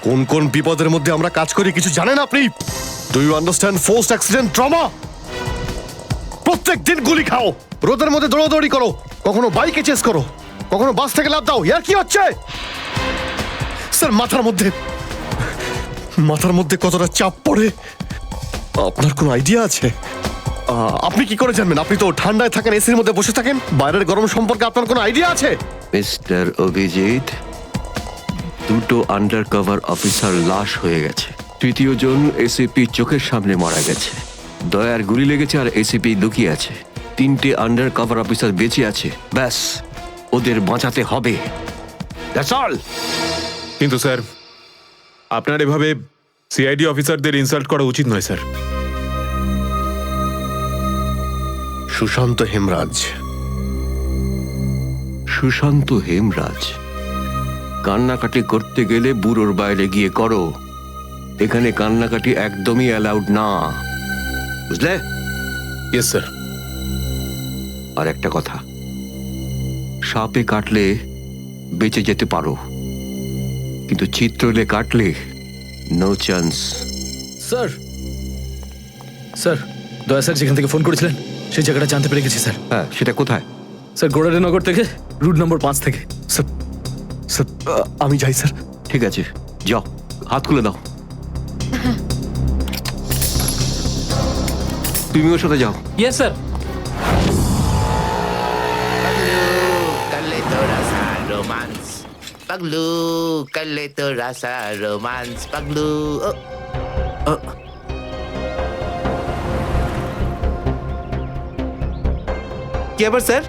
কোন কোন বিপদের মধ্যে আমরা কাজ করি কিছু জানেন আপনি? Do you understand forced accident trauma? প্রত্যেক দিন গুলি খাও, রোদের মধ্যে দৌড়াদৌড়ি করো, কখনো বাইকে চেস করো, কখনো বাস থেকে লাফ দাও। ইয়ার কি হচ্ছে স্যার? মাথার মধ্যে কতটা চাপ পড়ে আপনার কোনো আইডিয়া আছে? আপনি কি করে জানবেন? আপনি তো ঠান্ডায় থাকেন, এসির মধ্যে বসে থাকেন। বাইরের গরম সম্পর্কে আপনার কোনো আইডিয়া আছে? মিস্টার অভিজিৎ, 2টো আন্ডার কভার অফিসার লাশ হয়ে গেছে। 3য় জন এসিপি চোখের সামনে মারা গেছে। দয়ার গুলি লেগেছে আর এসিপি লুকিয়ে আছে। 3টে আন্ডার কভার অফিসার বেঁচে আছে। ব্যাস, ওদের বাঁচাতে হবে। That's all. কিন্তু স্যার, আপনার এভাবে সিআইডি অফিসারদের ইনসাল্ট করা উচিত নয় স্যার। সুশান্ত হেমরাজ। সুশান্ত হেমরাজ? কান্নাকাটি করতে গেলে বুড়োর বাইরে গিয়ে করো। এখানে কান্নাকাটি একদমই অ্যালাউড না, বুঝলে? Yes sir. আর একটা কথা, সাপে কাটলে বেঁচে যেতে পারো, কিন্তু চিত্রলে কাটলে নো চান্স। স্যার, স্যার, দয়া স্যার যেখান থেকে ফোন করেছিলেন সেই জায়গাটা জানতে পেরে গেছি স্যার। হ্যাঁ, সেটা কোথায়? স্যার, গোড়ারেনগর থেকে, রুট নম্বর 5 থেকে। স্যার, আমি যাই স্যার। ঠিক আছে, যাও, হাত খুলে দাও। তুমি ওর সাথে যাও। Yes sir. পাগলু করলে তো রাসা রোমান্স পাগলু কি আবার স্যার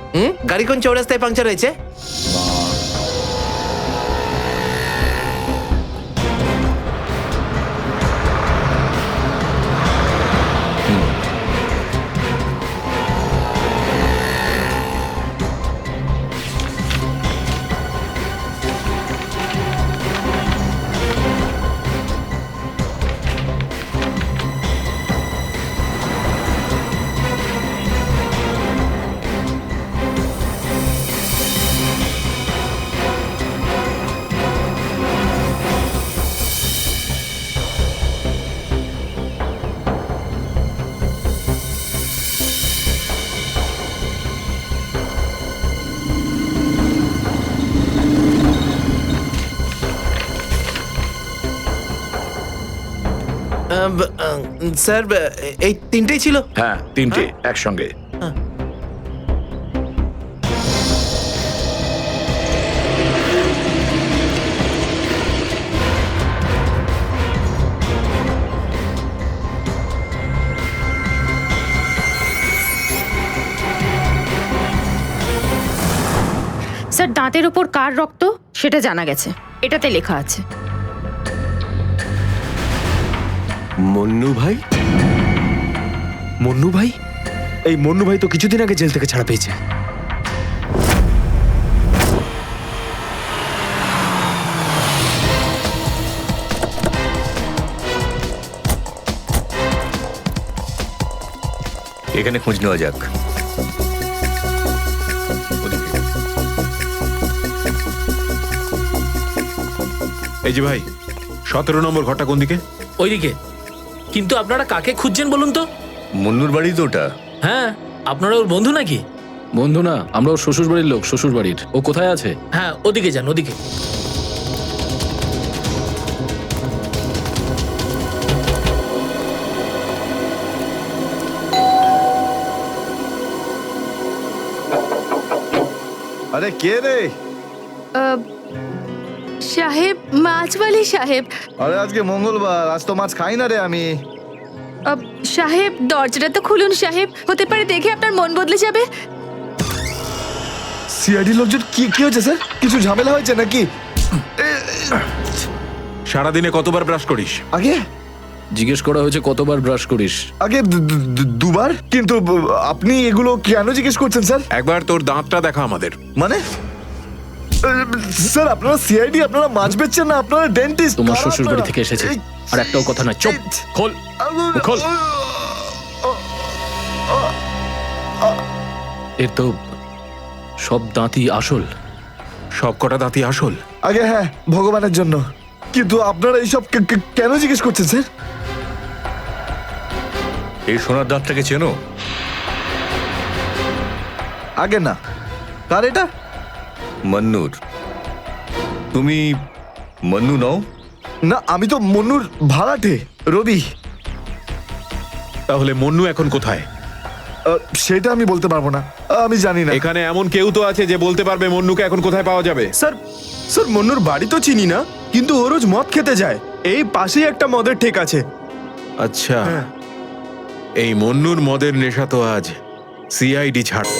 গাড়ি কোন চৌরাস্তায় পাংচার হয়েছে? স্যার এই তিনটেই ছিল। হ্যাঁ, তিনটে একসঙ্গে। স্যার দাঁতের ওপর কার রক্ত সেটা জানা গেছে, এটাতে লেখা আছে। মন্নু ভাই? মন্নু ভাই? এই মন্নু ভাই তো কিছুদিন আগে জেল থেকে ছাড়া পেয়েছে। এখানে খোঁজ নেওয়া যাক। এই যে ভাই, 17 নম্বর ঘরটা কোন দিকে? ওইদিকে। কিন্তু আপনারা কাকে খুঁজছেন বলুন তো? মন্নুর বাড়ি তো ওটা। হ্যাঁ, আপনারা ওর বন্ধু নাকি? বন্ধু না, আমরা ওর শ্বশুর বাড়ির লোক। শ্বশুর বাড়ির। ও কোথায় আছে? হ্যাঁ, ওদিকে যান, ওদিকে। আরে কে রে? সাহেব, মাছওয়ালি সাহেব। আরে আজকে মঙ্গলবার, আজ তো মাছ খাই না রে আমি। সাহেব দরজাটা তো খুলুন সাহেব, হতে পারে দেখে আপনার মন বদলে যাবে। সিআইডি লোকজন কি কি হয়েছে স্যার? কিছু ঝামেলা হয়েছে নাকি? সারাদিনে কতবার ব্রাশ করিস? আগে জিজ্ঞেস করা হয়েছে কতবার ব্রাশ করিস। আগে দুবার। কিন্তু আপনি এগুলো কেন জিজ্ঞেস করছেন স্যার? একবার তোর দাঁতটা দেখা আমাদের। মানে স্যার আপনারা সিআইডি, আপনারা মাছ বেচছেন না, আপনারা ডেন্টিস্ট। তোমার শ্বশুর বাড়ি থেকে এসেছে, আর একটাও কথা না। চুপ, খোল খোল। এর তো সব দাঁতই আসল। সব কটা দাঁতই আসল? আগে হ্যাঁ, ভগবানের জন্য। কিন্তু আপনারা এইসব কেন জিজ্ঞেস করছেন স্যার? এই সোনার দাঁতটাকে চেনো? আগে না। কার এটা? মন্নুর। তুমি মন্নু নও? না, আমি তো মন্নুর ভাড়াটে, রবি। তাহলে মন্নু এখন কোথায়? সেটা আমি বলতে পারবো না, আমি জানি না। এখানে এমন কেউ তো আছে যে বলতে পারবে মন্নুকে এখন কোথায় পাওয়া যাবে? স্যার স্যার মন্নুর বাড়ি তো চিনি না, কিন্তু ও রোজ মদ খেতে যায়। এই পাশেই একটা মদের ঠেক আছে। আচ্ছা, এই মন্নুর মদের নেশা তো আজ সিআইডি ছাড়।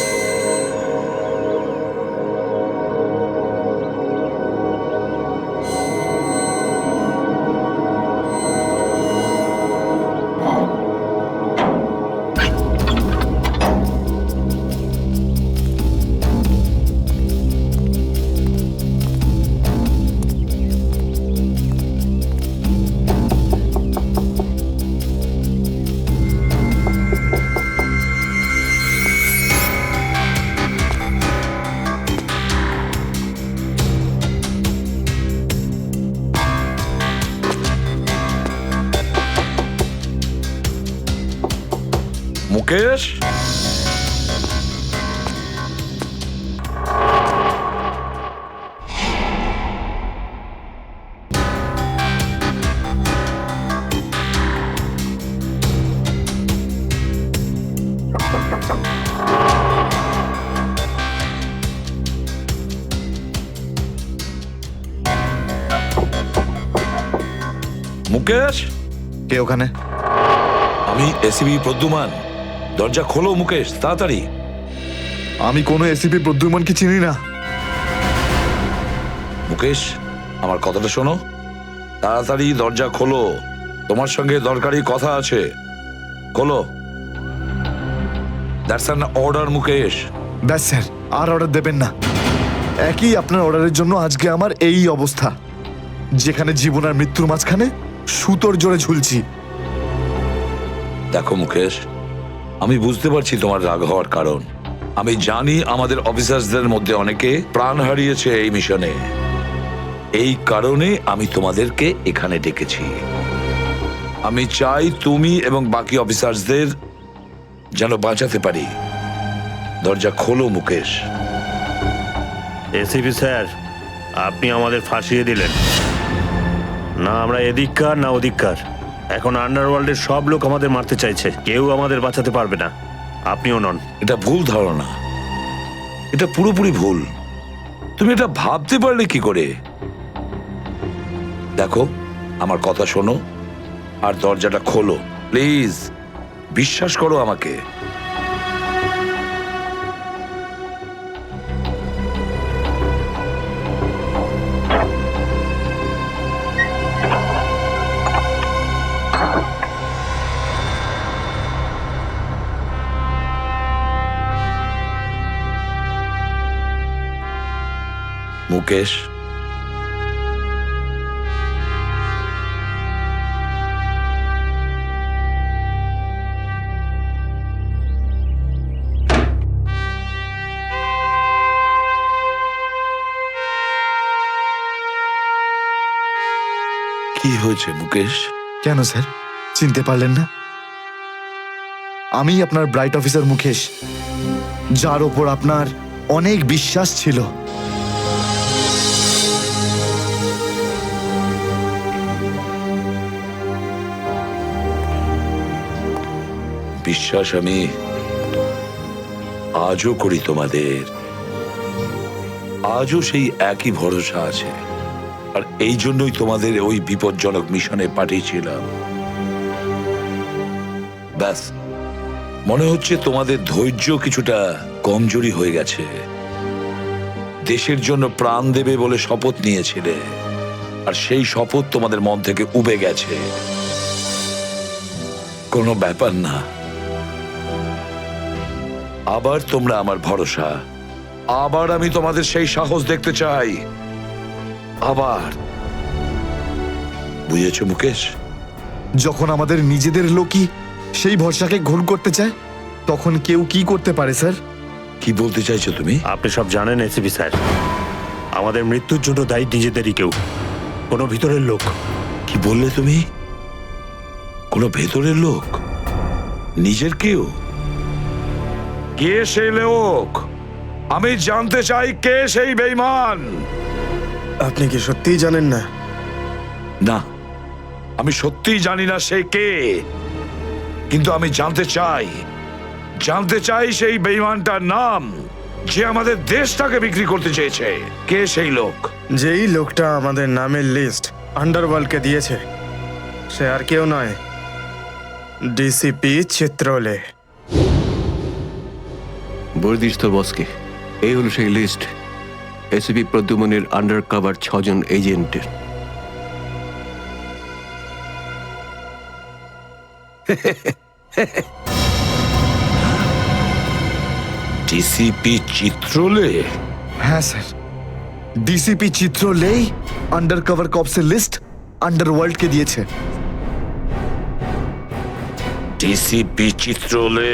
মুকেশ, মুকেশ, কে ওখানে? আমি এসিবি প্রদ্যুমান। দরজা খোলো মুকেশ, তাড়াতাড়ি। আমি কোনো এসিপি প্রদ্যুমনকে চিনি না। মুকেশ, আমার কথাটা শোনো, তাড়াতাড়ি দরজা খোলো, তোমার সঙ্গে দরকারি কথা আছে। খোলো। That's an order Mukesh. ব্যাস স্যার, আর অর্ডার দেবেন না। একই আপনার অর্ডারের জন্য আজকে আমার এই অবস্থা, যেখানে জীবন আর মৃত্যুর মাঝখানে সুতোর জোরে ঝুলছি। দেখো মুকেশ, আমি বুঝতে পারছি তোমার রাগ হওয়ার কারণ। আমি জানি আমাদের অফিসারদের মধ্যে অনেকে প্রাণ হারিয়েছে এই মিশনে। এই কারণে আমি তোমাদেরকে এখানে ডেকেছি। আমি চাই তুমি এবং বাকি অফিসারদের যেন বাঁচাতে পারি। দরজা খোলো মুকেশ। এসিপি স্যার, আপনি আমাদের ফাঁসিয়ে দিলেন। না আমরা এদিককার না ওদিককার। এখন আন্ডারওয়ার্ল্ডের সব লোক আমাদের মারতে চাইছে, কেউ আমাদের বাঁচাতে পারবে না, আপনিও নন। এটা ভুল ধারণা, এটা পুরোপুরি ভুল। তুমি এটা ভাবতে পারলে কি করে? দেখো, আমার কথা শোনো আর দরজাটা খোলো প্লিজ। বিশ্বাস করো আমাকে। মুকেশ, কি হয়েছে মুকেশ? কেন স্যার, চিনতে পারলেন না? আমি আপনার ব্রাইট অফিসার মুকেশ, যার ওপর আপনার অনেক বিশ্বাস ছিল। বিশ্বাস আমি আজও করি তোমাদের, আজও সেই একই ভরসা আছে। আর এই জন্যই তোমাদের ওই বিপজ্জনক মিশনে পাঠিয়েছিলাম। ব্যাস, মনে হচ্ছে তোমাদের ধৈর্য কিছুটা কমজোরি হয়ে গেছে। দেশের জন্য প্রাণ দেবে বলে শপথ নিয়েছিলে, আর সেই শপথ তোমাদের মন থেকে উবে গেছে। কোনো ব্যাপার না, আবার তোমরা আমার ভরসা। আবার আমি তোমাদের সেই সাহস দেখতে চাই। আবার। বুঝেছো মুকেশ? যখন আমাদের নিজেদের লোকই সেই ভরসাকে ঘোল করতে চায়, তখন কেউ কি করতে পারে স্যার? কি বলতে চাইছো তুমি? আপনি সব জানেন এসিপি স্যার, আমাদের মৃত্যুর জন্য দায়ী নিজেদেরই কেউ, কোনো ভিতরের লোক। কি বললে তুমি? কোনো ভেতরের লোক? নিজের কেউ? কে সেই লোক? আমি জানতে চাই কে সেই বেঈমান। আপনি কি সত্যিই জানেন না? না, আমি সত্যিই জানি না সে কে, কিন্তু আমি জানতে চাই সেই বেঈমানটার নাম, যে আমাদের দেশটাকে বিক্রি করতে চেয়েছে। কে সেই লোক? যেই লোকটা আমাদের নামের লিস্ট আন্ডারওয়ার্ল্ডকে দিয়েছে, সে আর কেউ নয়, ডিসিপি চিত্রলে। বর্দিস তো বসকে, এই হলো সেই লিস্ট এসিপি প্রদ্যুমনের আন্ডার কভার 6 জন এজেন্টের। ডিসিপি চিত্রলে? হ্যাঁ স্যার, ডিসিপি চিত্রলেই আন্ডার কভার কপসের লিস্ট আন্ডারওয়ার্ল্ডকে দিয়েছে। ডিসিপি চিত্রলে?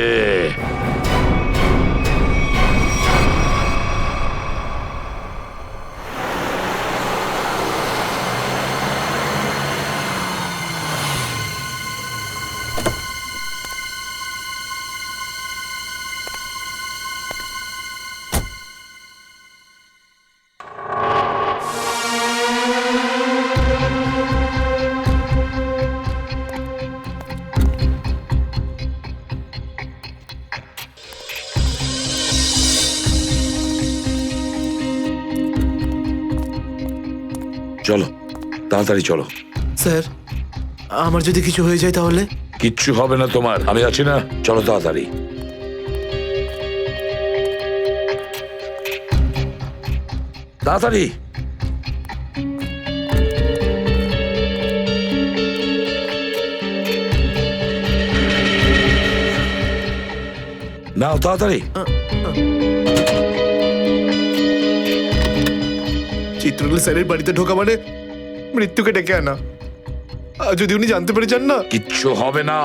চলো, তাড়াতাড়ি চলো। স্যার, আমার যদি কিছু হয়ে যায় তাহলে? কিচ্ছু হবে না তোমার, আমি আছি না। চলো তাড়াতাড়ি। তাড়াতাড়ি। নাও তাড়াতাড়ি। চিত্রলেখা স্যারের বাড়িতে ঢোকা মানে মৃত্যুকে ডেকে আনা। আর যদি উনি জানতে পেরে যান না? কিচ্ছু হবে না,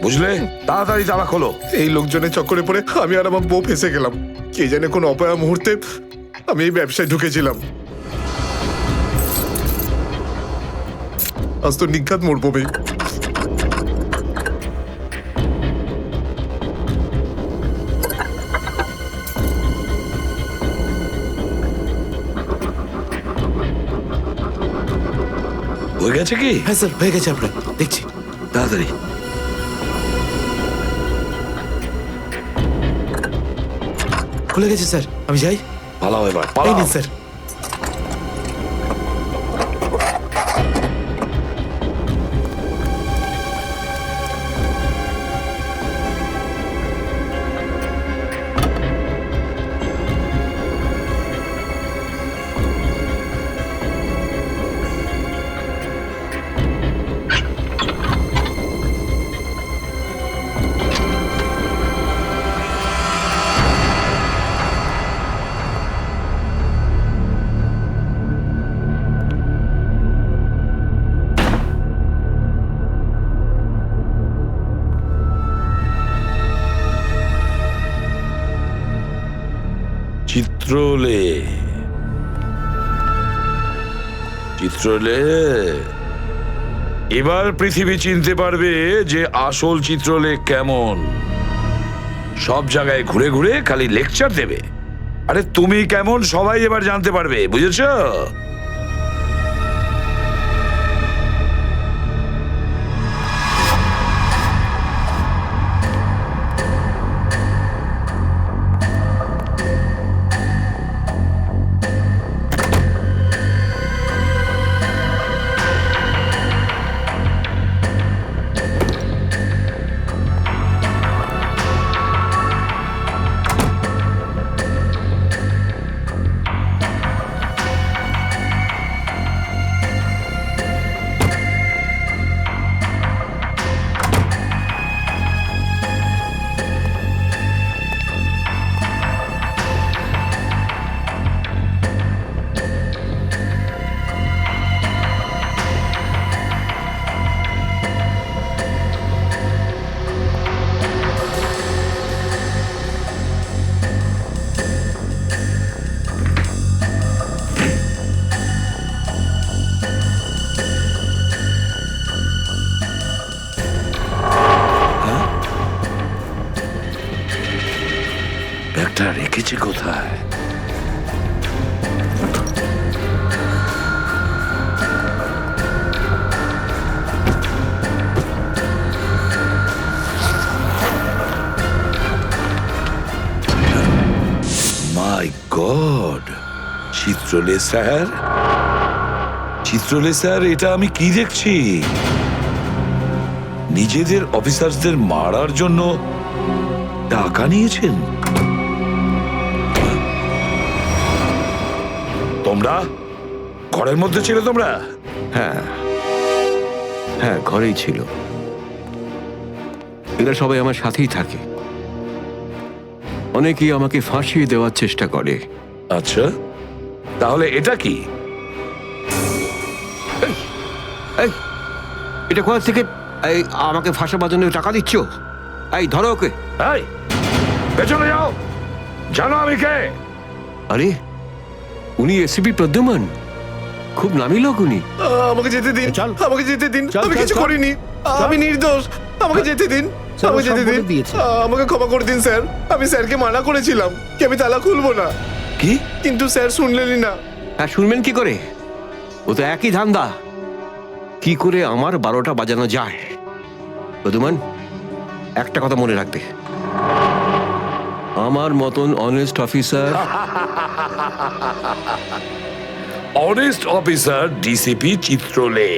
বুঝলে? তাড়াতাড়ি তালা খোলো। এই লোকজনের চক্করে পড়ে আমি আর আমার বউ ফেসে গেলাম। কে জানে কোন অপয়া মুহূর্তে আমি এই ব্যবসায় ঢুকেছিলাম। আজ তো নিঘাত মরবো ভাই। হয়ে গেছে কি? হ্যাঁ স্যার, হয়ে গেছে। আপনার দেখছি। তাড়াতাড়ি। খুলে গেছে স্যার, আমি যাই। পালাও এবার, এই পালাও। নিন স্যার। চিত্রলে, চিত্রলে, এবার পৃথিবী চিনতে পারবে যে আসল চিত্রলেখ কেমন। সব জায়গায় ঘুরে ঘুরে খালি লেকচার দেবে। আরে তুমি কেমন সবাই এবার জানতে পারবে, বুঝেছো? ব্যাগটা রেখেছি কোথায়? মাই গড, চিত্রলে স্যার, চিত্রলে স্যার, এটা আমি কি দেখছি? নিজেদের অফিসারদের মারার জন্য টাকা নিয়েছেন তোমরা? ঘরের মধ্যে ছিল তোমরা? হ্যাঁ হ্যাঁ, ঘরেই ছিল। এরা সবাই আমার সাথেই থাকে। অনেকেই আমাকে ফাঁসিয়ে দেওয়ার চেষ্টা করে। আচ্ছা, তাহলে এটা কি? এই, এটা কোথা থেকে এই আমাকে ফাঁসাবার জন্য টাকা দিচ্ছ? এই ধরো ওকে। এই, পেছনে যাও, জানো আমি কে? আরে, উনি এসিপি প্রদ্যুমান, খুব নামি লোক উনি। আমাকে যেতে দিন, আমাকে যেতে দিন। আমি কিছু করিনি, আমি নির্দোষ। আমাকে যেতে দিন, আমাকে যেতে দিন। আমাকে ক্ষমা করে দিন স্যার। আমি স্যারকে মানা করেছিলাম কি আমি তালা খুলবো না। কি? কিন্তু স্যার শুনলেনই না। হ্যাঁ, শুনবেন কি করে? ও তো একই ধান্দা। কি করে আমার 12টা বাজানো যায়? প্রদ্যুমান, একটা কথা মনে রাখবে, আমার মতন honest officer, honest officer DCP Chitrale,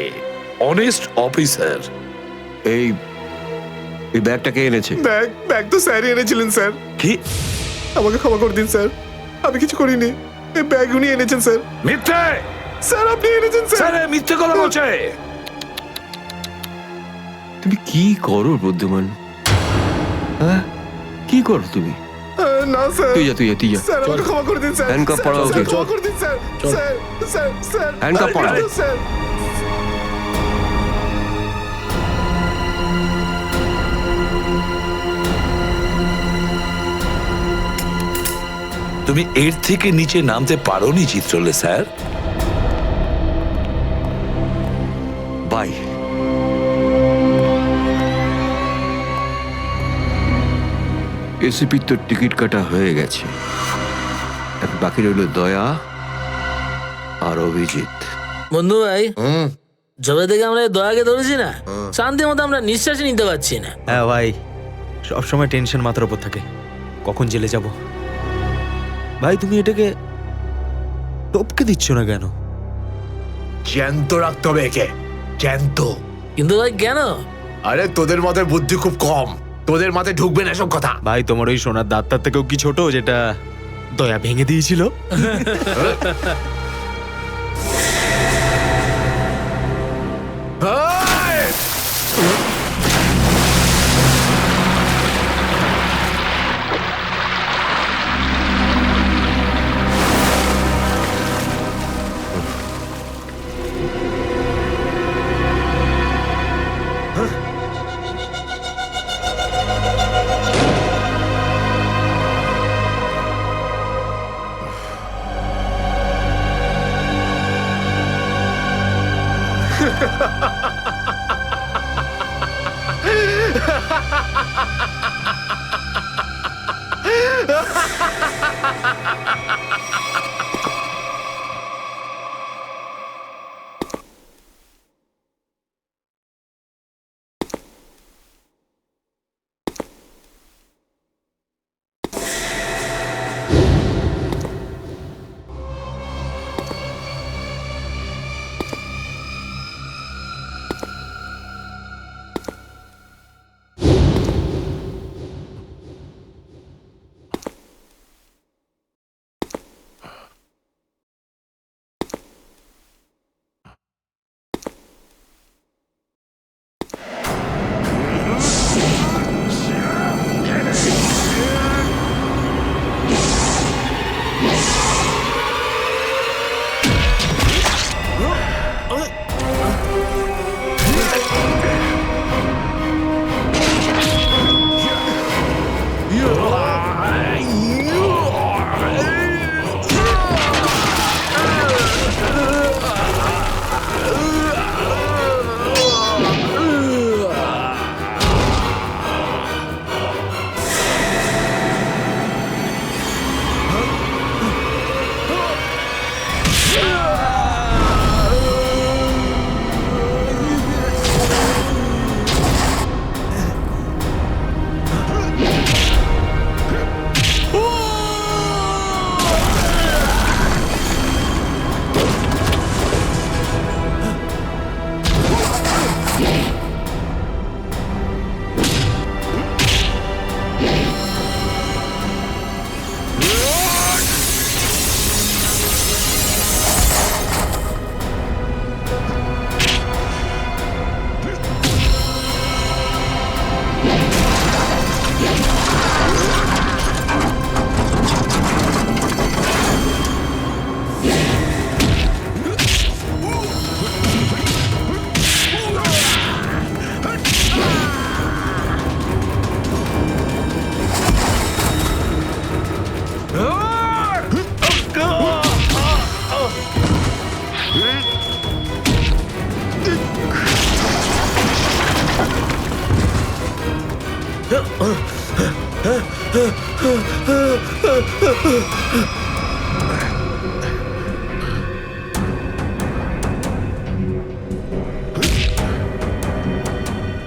honest officer. এই এই ব্যাগটা কে এনেছে? ব্যাগ তো স্যারই এনেছিলেন স্যার। কি? আমাকে ক্ষমা করে দিন স্যার, আমি কিছু করিনি। এই ব্যাগ উনি এনেছেন স্যার। মিথ্যে! স্যার আপনি এনেছেন স্যার। স্যার মিথ্যে কথা বলছে। তুমি কি করো বুদ্ধিমান? হ্যাঁ, কি করো তুমি? না স্যার, তুই যা স্যার আমাকে ক্ষমা করে দিন স্যার। হ্যান্ডকাফ পরাও ওকে। স্যার, ক্ষমা করে দিন sir. Sir sir sir handcuff আরে, পরাও। স্যার। তুমি এর থেকে নিচে নামতে পারোনি চিত্রলে স্যার। বাই। এসিপির তো টিকিট কাটা হয়ে গেছে, এখন বাকি রইল দয়া আর অভিজিৎ। বন্ধু ভাই, যবে থেকে আমরা এই দয়াকে ধরেছি না, শান্তি মতো আমরা নিঃশ্বাসই নিতে পারছি না। হ্যাঁ ভাই, সবসময় টেনশন মাথার উপর থাকে, কখন জেলে যাব। ভাই তুমি এটাকে টপকে দিচ্ছ না কেন? জ্যান্ত রাখতে হবে একে, জ্যান্ত। কিন্তু ভাই কেন? আরে তোদের মাথায় বুদ্ধি খুব কম, তোদের মাথায় ঢুকবে না এসব কথা। ভাই তোমার ওই সোনার দাঁতটার থেকেও কি ছোট যেটা দয়া ভেঙে দিয়েছিল?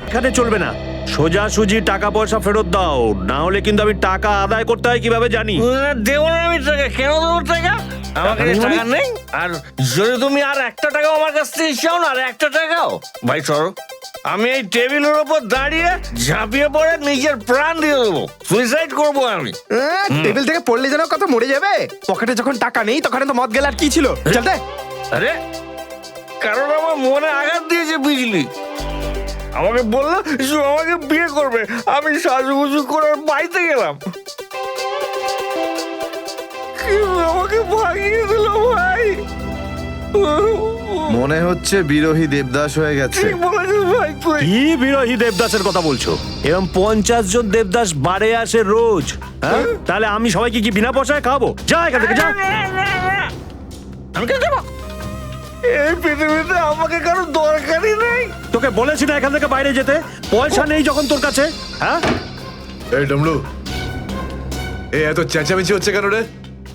এখানে চলবে না, সোজাসুজি টাকা পয়সা ফেরত দাও, না হলে কিন্তু আমি টাকা আদায় করতে হয় কিভাবে জানি। দেবো না আমি টাকা, কেন দেবো টাকা? আমার কাছে টাকা নেই। আর যদি তুমি আর একটা টাকাও আমার কাছ থেকে চাও না, আর একটা টাকাও, ভাই সরো, আমি এই টেবিলের উপর দাঁড়িয়ে ঝাঁপিয়ে পড়ে নিজের প্রাণ দিয়ে দেবো, সুইসাইড করবো আমি। টেবিল থেকে পড়লে যেন কত মরে যাবে। পকেটে যখন টাকা নেই তখন তো মদ গেলে আর কি ছিল। চল দে। আরে কারণ আমার মনে আঘাত দিয়েছে বিজলি। আমাকে বললো যে আমাকে বিয়ে করবে, আমি সাজুগুজু করে বাড়িতে গেলাম, কিন্তু আমাকে ভাগিয়ে দিল ভাই। মনে হচ্ছে বিরোহী দেবদাস হয়ে গেছে। ঠিক বলেছিস ভাই তুই। কি বিরোহী দেবদাসের কথা বলছো? এরকম 50 জন দেবদাস বাড়ে আসে রোজ, হ্যাঁ? তাহলে আমি সবাইকে কি বিনা পয়সায় খাবো? যা এখান থেকে যা। আমি কে দেবো? এই পৃথিবীতে আমাকে কারো দরকারই নেই। তোকে বলেছি না এখান থেকে বাইরে যেতে? পয়সা নেই যখন তোর কাছে, হ্যাঁ? এই ডমরু, এই এত চেঁচামেচি হচ্ছে কেন রে?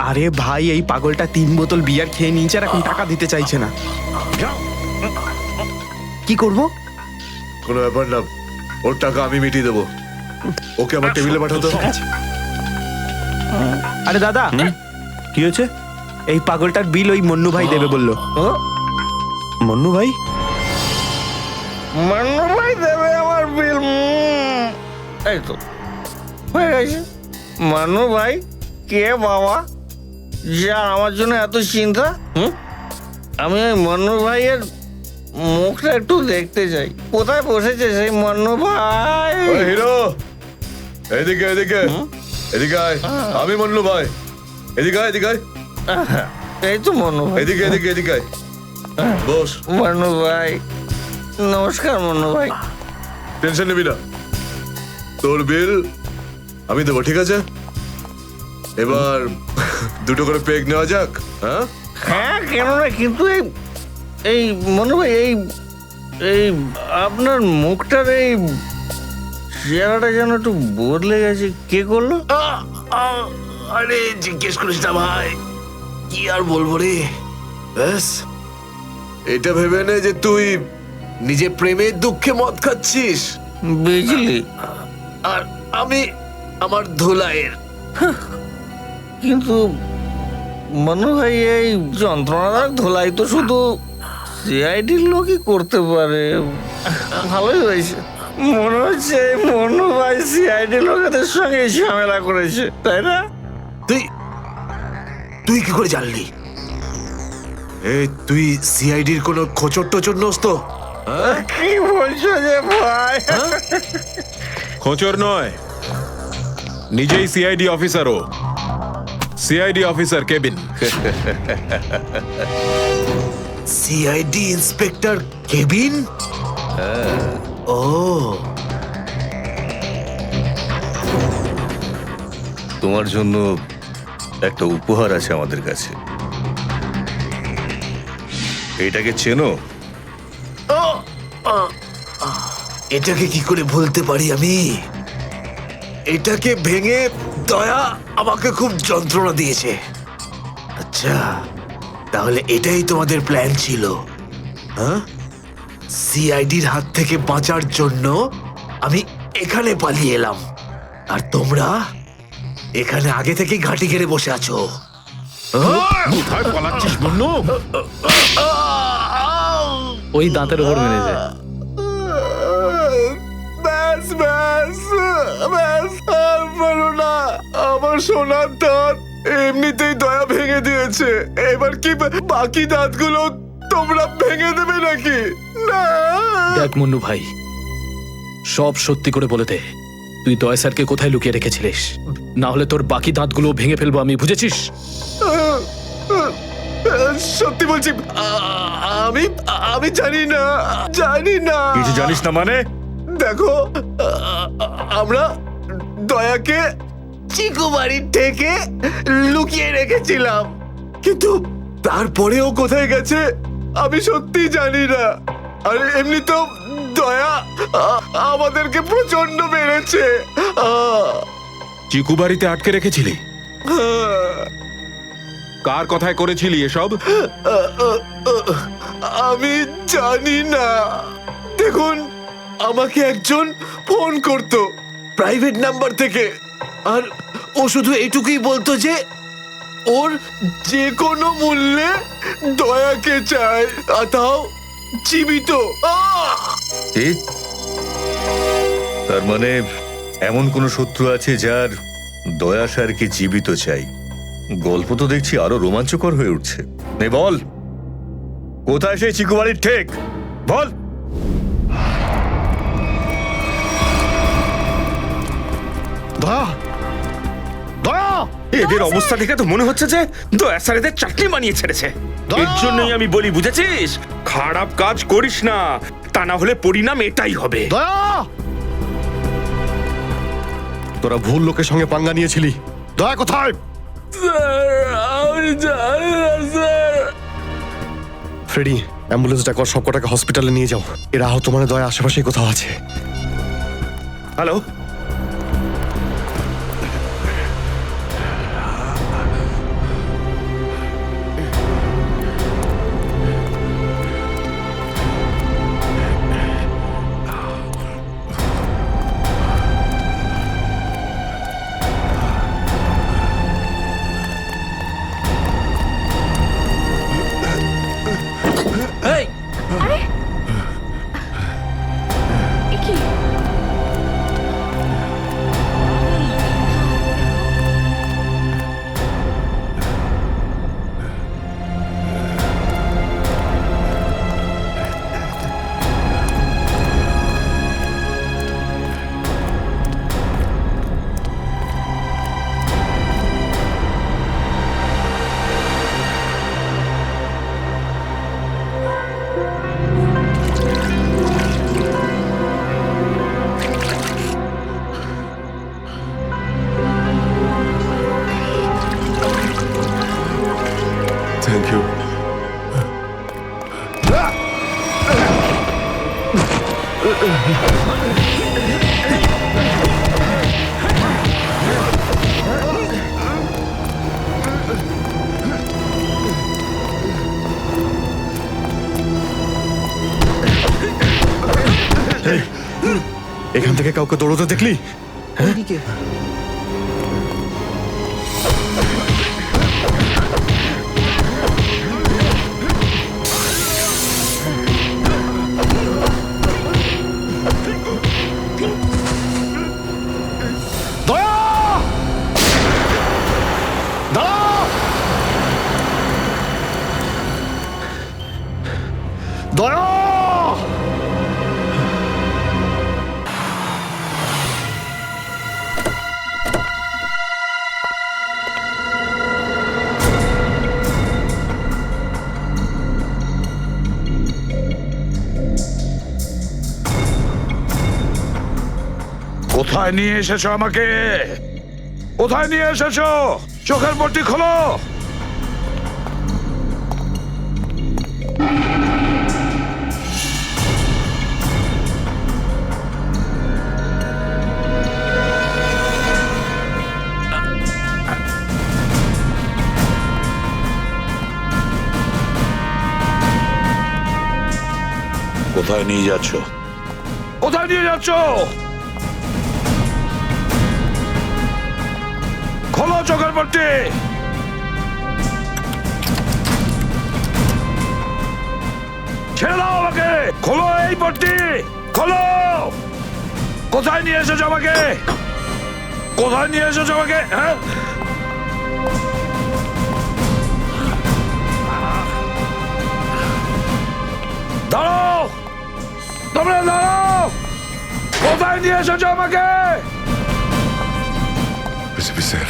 আরে ভাই, এই পাগলটা 3 বোতল বিয়ার খেয়ে নিয়েছে আর এখন টাকা দিতে চাইছে না। কি করব? কোনো ব্যাপার না, ওর টাকা আমি মিটিয়ে দেবো। ওকে আমার টেবিলে পাঠাতো। আরে দাদা, কি হয়েছে? এই পাগলটার বিল ওই মন্নু ভাই দেবে বললো। মন্নু ভাই? মান্নু ভাই দেবে আমার বিল? এই তো হয়ে গেছে। মান্নু ভাই কে বাবা, যা আমার জন্য এত চিন্তা? আমি ওই মান্নু ভাইয়ের মুখটা একটু দেখতে চাই। কোথায় বসেছে সেই মান্নু ভাই? হিরো, এদিকে এদিকে এদিকে আয়। আমি মন্নু ভাই, এদিকে আয়, এদিকে আয়। এই তো মান্নু ভাই। এদিকে এদিকে এদিকে আয়, বস। মান্নু ভাই নমস্কার। মান্নু ভাই টেনশন নিবি না, তোর বিল আমি দেবো, ঠিক আছে? এবার দুটো করে পেগ নেওয়া যাক। হ্যাঁ হ্যাঁ, কেন না, কিন্তু এই মনে ভাই, এই আপনার মুখটার এই চেহারাটা যেন একটু বদলে গেছে। কে করলো? আরে জিজ্ঞেস করিস না ভাই, কি আর বলবো রে। ব্যাস, এটা ভেবে নে যে তুই নিজে প্রেমের দুঃখে মদ খাচ্ছিস, বিজলি, আর আমি আমার ধুলাইয়ের। কিন্তু মনে হয় এই যন্ত্রণাদায়ক ধোলাই তো শুধু সিআইডির লোকই করতে পারে। ভালোই হয়েছে, মনে হচ্ছে মনু ভাই সিআইডি লোকেদের সঙ্গে ঝামেলা করেছে, তাই না? তুই কি করে জানলি? এই তুই সিআইডির কোনো খোঁচর টোচর নোস তো? কি বলছো যে ভাই? খোঁচর নয়, নিজেই সিআইডি অফিসারও। CID officer cabin. CID inspector cabin? ও, তোমার জন্য একটা উপহার আছে আমাদের কাছে। এটাকে চেনো? এটাকে কি করে ভুলতে পারি আমি? এটাকে ভেঙে দয়া আমাকে খুব যন্ত্রণা দিয়েছে। আচ্ছা, তাহলে এটাই তোমাদের প্ল্যান ছিল, হ্যাঁ? সিআইডির হাত থেকে বাঁচার জন্য আমি এখানে পালিয়ে এলাম, আর তোমরা এখানে আগে থেকে ঘাঁটি ঘেরে বসে আছো। কোথায় পালাচ্ছিস বন্নু? ওই দাঁতের ওপর মেরেছে। ব্যাস ব্যাস ব্যাস, আর পারো না। আমার সোনার দাঁত এমনিতেই দয়া ভেঙে দিয়েছে, এবার কি বাকি দাঁতগুলো তোমরা ভেঙে দেবে নাকি? না। দেখ মুন্নু ভাই, সব সত্যি করে বলে দে, তুই দয়া স্যারকে কোথায় লুকিয়ে রেখেছিলিস? না হলে তোর বাকি দাঁতগুলো ভেঙে ফেলবো আমি, বুঝেছিস? সত্যি বলছি, আমি আমি জানি না, জানি না। কিছু জানিস না মানে? দেখো, আমরা দয়াকে চিকু বাড়ির থেকে লুকিয়ে রেখেছিলাম, কিন্তু তারপরেও কোথায় গেছে আমি সত্যি জানি না। আর এমনি তো দয়া আমাদেরকে প্রচন্ড মেরেছে। চিকু বাড়িতে আটকে রেখেছিলি? কার কথায় করেছিলি এসব? আমি জানি না। দেখুন, আমাকে একজন ফোন করতো প্রাইভেট নাম্বার থেকে, আর ও শুধু এইটুকুই বলতো যে ওর যে কোনো মূল্যে দয়াকে চায়, আর তাও জীবিত। ঠিক, তার মানে এমন কোন শত্রু আছে যার দয়া স্যারকে জীবিত চাই। গল্প তো দেখছি আরো রোমাঞ্চকর হয়ে উঠছে। নে বল, কোথায় সেই চিকু বাড়ির ঠেক, বল। দয়া, দয়া, এদের অবস্থা দেখে তো মনে হচ্ছে যে দয়া স্যার এদের চাটনি বানিয়ে ছেড়েছে। এর জন্যই আমি বলি, বুঝেছিস, খারাপ কাজ করিস না, তা না হলে পরিণাম এটাই হবে। দয়া, তোরা ভুল লোকের সঙ্গে পাঙ্গা নিয়েছিলি। দয়া কোথায়? ফ্রেডি, অ্যাম্বুলেন্স ডাকো, সব কটাকে হসপিটালে নিয়ে যাও। এরা আহত মানে দয়া আশেপাশেই কোথাও আছে। হ্যালো, এই, এ কি? Thank you. এখান থেকে কাউকে দৌড়তে দেখলি? দয়া, দাঁড়াও, দয়া। কোথায় নিয়ে এসেছো আমাকে? কোথায় নিয়ে এসেছো? চোখের পট্টি খোলো। কোথায় নিয়ে যাচ্ছ? কোথায় নিয়ে যাচ্ছ? খোলো চোখের পট্টি। ছেড়ে দাও আমাকে। খোলো এই পট্টি, খোলো। কোথায় নিয়ে এসেছো আমাকে? কোথায় নিয়ে এসেছো আমাকে? হ্যাঁ, দাঁড়াও, তোমরা দাঁড়াও। কোথায় নিয়ে এসেছো আমাকে? SP sir,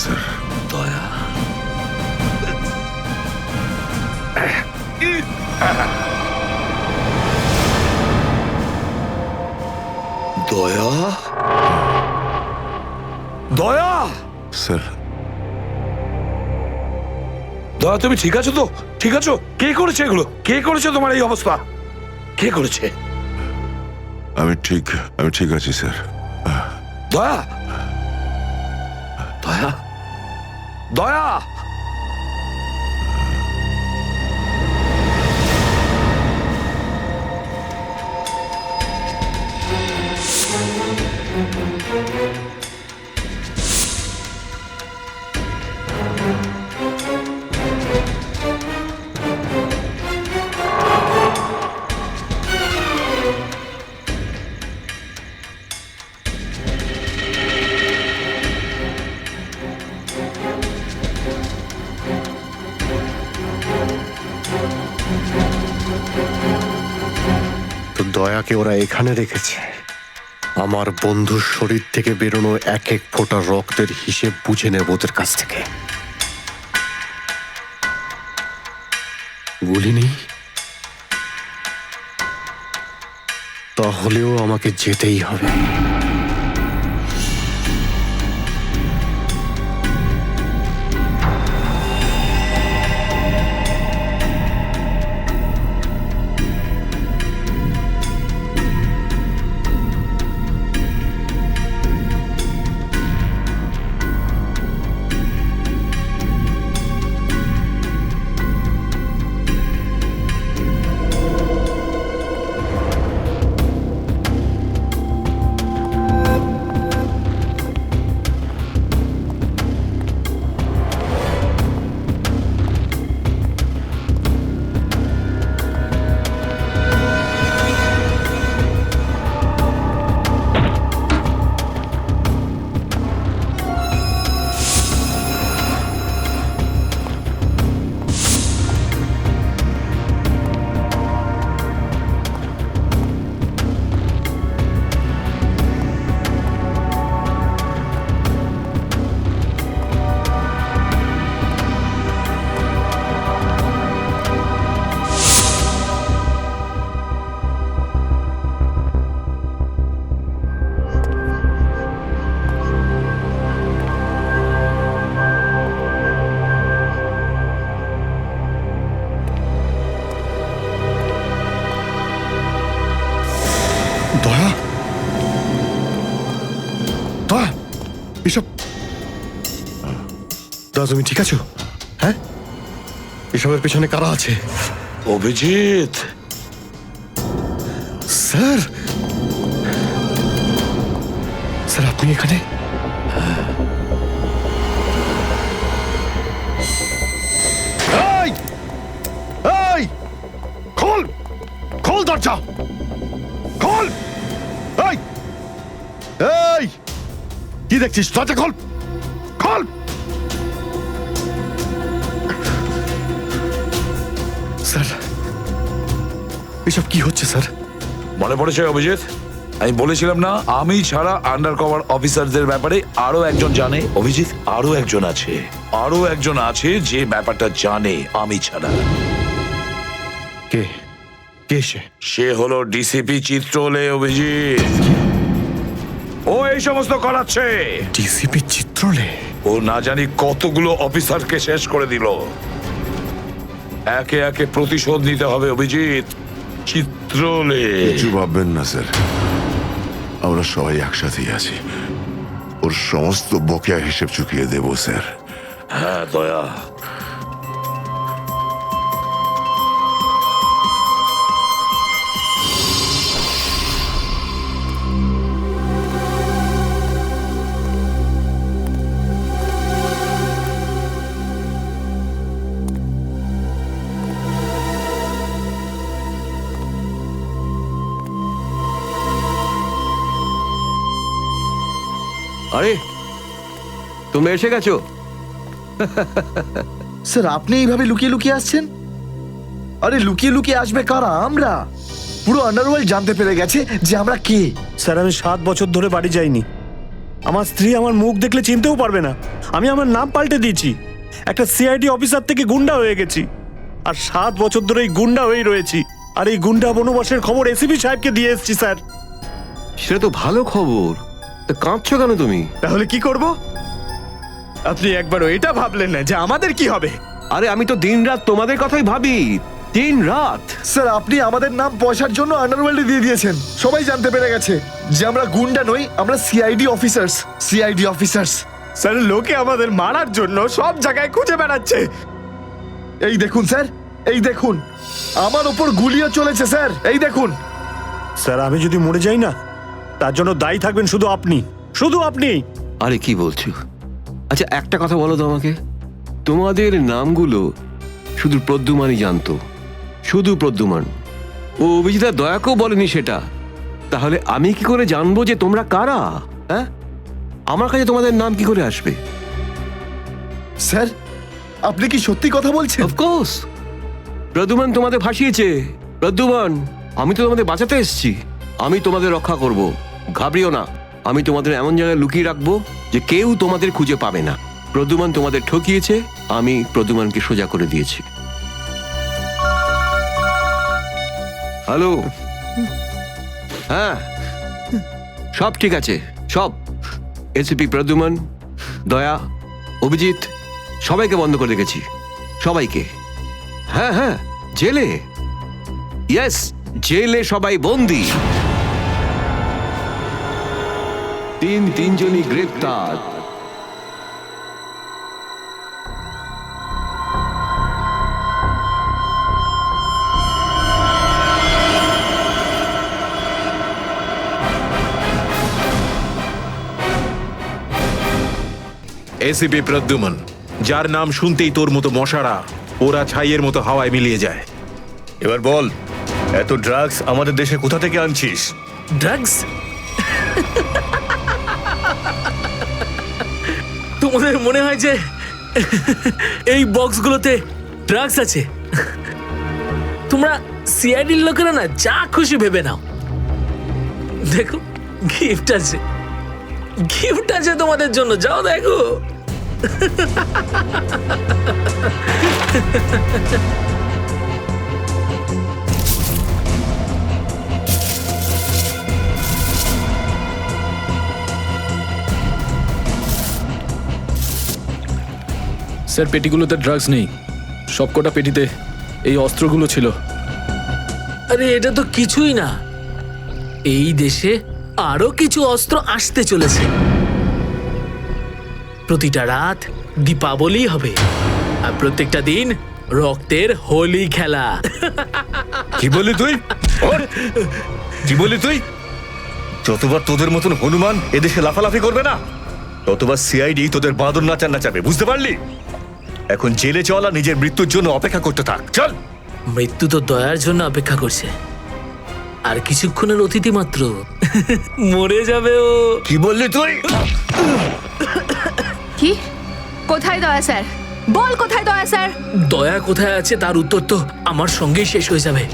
sir. দয়া, দয়া, দয়া, স্যার, দয়া, তুমি ঠিক আছো তো? ঠিক আছো? কে করেছে এগুলো? কে করেছে তোমার এই অবস্থা? কে করেছে? আমি ঠিক আছি স্যার। দয়া, দয়া, দয়া, তো দয়াকে ওরা এখানে রেখেছে আমার বন্ধুর শরীর থেকে বেরোনো এক এক ফোঁটা রক্তের হিসেব বুঝে নেব ওদের কাছ থেকে। গুলি নেই, তাহলেও আমাকে যেতেই হবে। দয়া, দয়া, এসব দাদা তুমি ঠিক আছো? হ্যাঁ, এসবের পেছনে কারা আছে? অভিজিৎ, স্যার, স্যার আপনি এখানে? এই, এই, খোল, খোল দরজা, খোল! এই, এই, কি দেখছিস? দরজা খোল, খোল! স্যার, এসব কি হচ্ছে স্যার? মনে পড়েছে অভিজিৎ, আমি বলেছিলাম না আমি ছাড়া আন্ডার কভার অফিসারদের ব্যাপারে আরো একজন জানে। অভিজিৎ, আরো একজন আছে, আরো একজন আছে যে ব্যাপারটা জানে আমি ছাড়া। কে? কে সে? সে হলো ডিসিপি চিত্রলে। অভিজিৎ, ও এই সমস্ত করাচ্ছে। ডিসিপি চিত্রলে? ও না জানি কতগুলো অফিসারকে শেষ করে দিল। একে একে প্রতিশোধ নিতে হবে অভিজিৎ। চিত্রলে। কিছু ভাববেন না স্যার, আমরা সবাই একসাথেই আছি। ওর সমস্ত বকেয়া হিসেব চুকিয়ে দেব স্যার। হ্যাঁ দয়া, আরে তুমি এসে গেছো? স্যার আপনি এইভাবে লুকিয়ে লুকিয়ে আসছেন? আরে লুকিয়ে লুকিয়ে আসবে কারা? আমরা। পুরো আন্ডারওয়ার্ল্ড জানতে পেরে গেছে যে আমরা কে। স্যার আমি 7 বছর ধরে বাড়ি যাইনি। আমার স্ত্রী আমার মুখ দেখলে চিনতেও পারবে না। আমি আমার নাম পাল্টে দিয়েছি, একটা সিআইডি অফিসার থেকে গুন্ডা হয়ে গেছি। আর 7 বছর ধরে এই গুন্ডা হয়েই রয়েছি। আর এই গুন্ডা বনবাসের খবর এসিপি সাহেবকে দিয়ে এসেছি স্যার। সেটা তো ভালো খবর, তা কাঁদছো কেন তুমি? তাহলে কি করব? আপনি একবারও এটা ভাবলেন না যে আমাদের কি হবে? আরে আমি তো দিনরাত তোমাদের কথাই ভাবি, দিনরাত। স্যার আপনি আমাদের নাম পয়সার জন্য আন্ডারওয়ার্ল্ডে দিয়ে দিয়েছেন। সবাই জানতে পেরে গেছে যে আমরা গুন্ডা নই, আমরা CID officers. CID officers. Sir লোকে আমাদের মারার জন্য সব জায়গায় খুঁজে বেড়াচ্ছে। এই দেখুন স্যার, এই দেখুন, আমার ওপর গুলিও চলেছে স্যার, এই দেখুন। স্যার আমি যদি মরে যাই না, তার জন্য দায়ী থাকবেন শুধু আপনি, শুধু আপনি। আরে কি বলছো? আচ্ছা একটা কথা বলো তো আমাকে, তোমাদের নামগুলো শুধু প্রদ্যুমানই জানতো, শুধু প্রদ্যুমান। ও অভিজিৎ আর দয়াকেও বলেনি সেটা। তাহলে আমি কি করে জানবো যে তোমরা কারা? হ্যাঁ, আমার কাছে তোমাদের নাম কি করে আসবে? স্যার আপনি কি সত্যি কথা বলছেন? অফকোর্স, প্রদ্যুমান তোমাদের ভাসিয়েছে। প্রদ্যুমান, আমি তো তোমাদের বাঁচাতে এসেছি। আমি তোমাদের রক্ষা করব, ঘাবড়িও না। আমি তোমাদের এমন জায়গায় লুকিয়ে রাখবো যে কেউ তোমাদের খুঁজে পাবে না। প্রদ্যুমান তোমাদের ঠকিয়েছে, আমি প্রদ্যুমানকে সোজা করে দিয়েছি। হ্যালো, হ্যাঁ সব ঠিক আছে, সব। এসিপি প্রদ্যুমান, দয়া, অভিজিৎ সবাইকে বন্ধ করে রেখেছি, সবাইকে। হ্যাঁ হ্যাঁ, জেলে, ইয়েস, জেলে সবাই বন্দি। তিনজনই গ্রেপ্তার। এসিপি প্রদ্যুমন, যার নাম শুনতেই তোর মতো মশারা ওরা ছাইয়ের মতো হাওয়ায় মিলিয়ে যায়। এবার বল, এত ড্রাগস আমাদের দেশে কোথা থেকে আনছিস? ড্রাগস? তোমাদের মনে হয় যে এই বক্সগুলোতে ড্রাগস আছে? তোমরা সিআইডির লোকেরা না যা খুশি ভেবে নাও। দেখো, গিফট আছে, গিফট আছে তোমাদের জন্য, যাও দেখো। স্যার, পেটিগুলোতে ড্রাগস নেই, সবকটা পেটিতে এই অস্ত্রগুলো ছিল। আরে এটা তো কিছুই না, এই দেশে আরো কিছু অস্ত্র আসতে চলেছে। প্রতিটা রাত দীপাবলি হবে, আর প্রত্যেকটা দিন রক্তের হোলি খেলা। কি বললি তুই? কি বললি তুই? যতবার তোদের মতন হনুমান এদেশে লাফালাফি করবে না, ততবার সিআইডি তোদের বাঁদর নাচাবে, বুঝতে পারলি? এখন জেলে চল আর নিজের মৃত্যুর জন্য অপেক্ষা করতে থাক, চল। মৃত্যু তো দয়ার জন্য অপেক্ষা করছে, আর কিছুক্ষণের অতিথি মাত্র, মরে যাবে ও। কি বললি তুই? কি? কোথায় দয়া স্যার? বল কোথায় দয়া স্যার? দয়া কোথায় আছে তার উত্তর তো আমার সঙ্গেই শেষ হয়ে যাবে।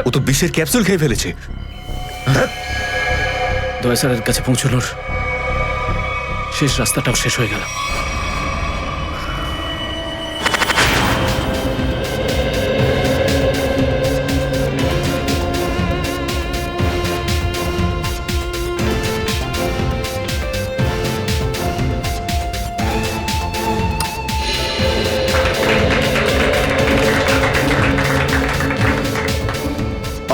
ও তো বিষের ক্যাপসুল খেয়ে ফেলেছে। দয়া স্যারের কাছে পৌঁছানোর শেষ রাস্তাটাও শেষ হয়ে গেল।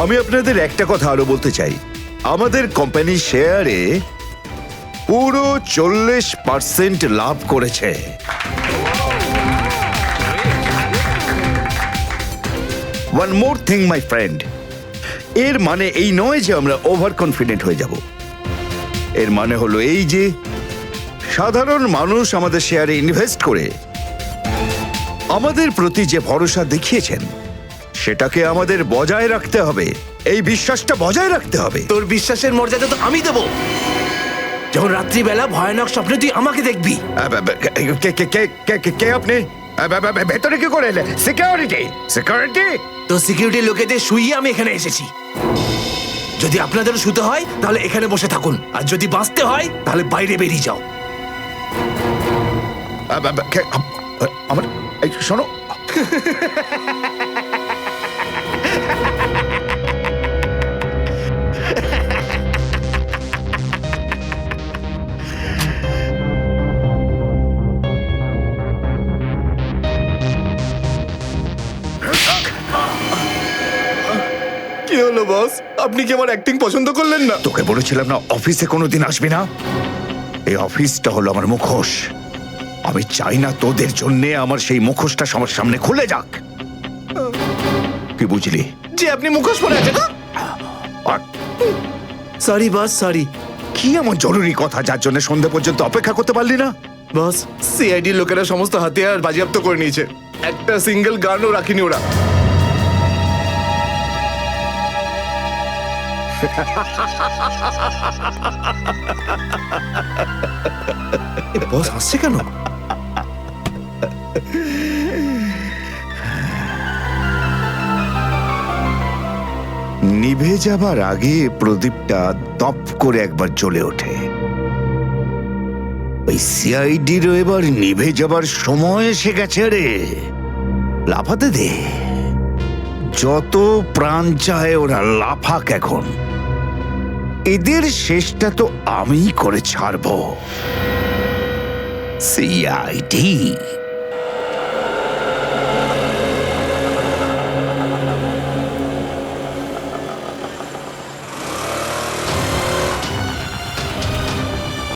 আমি আপনাদের একটা কথা আরো বলতে চাই, আমাদের কোম্পানির শেয়ারে পুরো 40% লাভ করেছে। One more thing my friend, এর মানে এই নয় যে আমরা ওভার কনফিডেন্ট হয়ে যাব। এর মানে হলো এই যে সাধারণ মানুষ আমাদের শেয়ারে ইনভেস্ট করে আমাদের প্রতি যে ভরসা দেখিয়েছেন সেটাকে আমাদের বজায় রাখতে হবে। এই বিশ্বাসটা বজায় রাখতে হবে। তোর বিশ্বাসের মর্যাদা তো আমি দেবো যখন রাত্রিবেলা ভয়ানক স্বপ্নে তুই আমাকে দেখবি। কে আপনি? ভেতরে কি করে এলেন? সিকিউরিটি? সিকিউরিটি? তো সিকিউরিটি লোকেদের শুইয়ে আমি এখানে এসেছি। যদি আপনাদেরও শুতে হয় তাহলে এখানে বসে থাকুন, আর যদি বাঁচতে হয় তাহলে বাইরে বেরিয়ে যাও। আমার শোনো, কি হলো বস? আপনি কি আমার অ্যাক্টিং পছন্দ করলেন না? তোকে বলেছিলাম না অফিসে কোনোদিন আসবি না? এই অফিসটা হলো আমার মুখোশ। আমি চাই না তোদের জন্য আমার সেই মুখোশটা সবার সামনে খুলে যাক। কি বুঝলি? যে আপনি মুখোশ পরে আছেন। Sorry boss, sorry. কি এমন জরুরি কথা যার জন্য সন্ধ্যা পর্যন্ত অপেক্ষা করতে পারলি না? বস, সিআইডি লোকেরা সমস্ত হাতিয়ার বাজেয়াপ্ত করে নিয়েছে, একটা সিঙ্গেল গানও রাখিনি ওরা। বস হাসছে কেন? নিভে যাবার আগে প্রদীপটা তপ করে একবার জ্বলে ওঠে। ওই সিআইডিরও এবার নিভে যাবার সময় এসে গেছে রে। লাফাতে দে, যত প্রাণ চায় ওরা লাফাক এখন। এদের শেষটা তো আমিই করে ছাড়বো। সিআইডি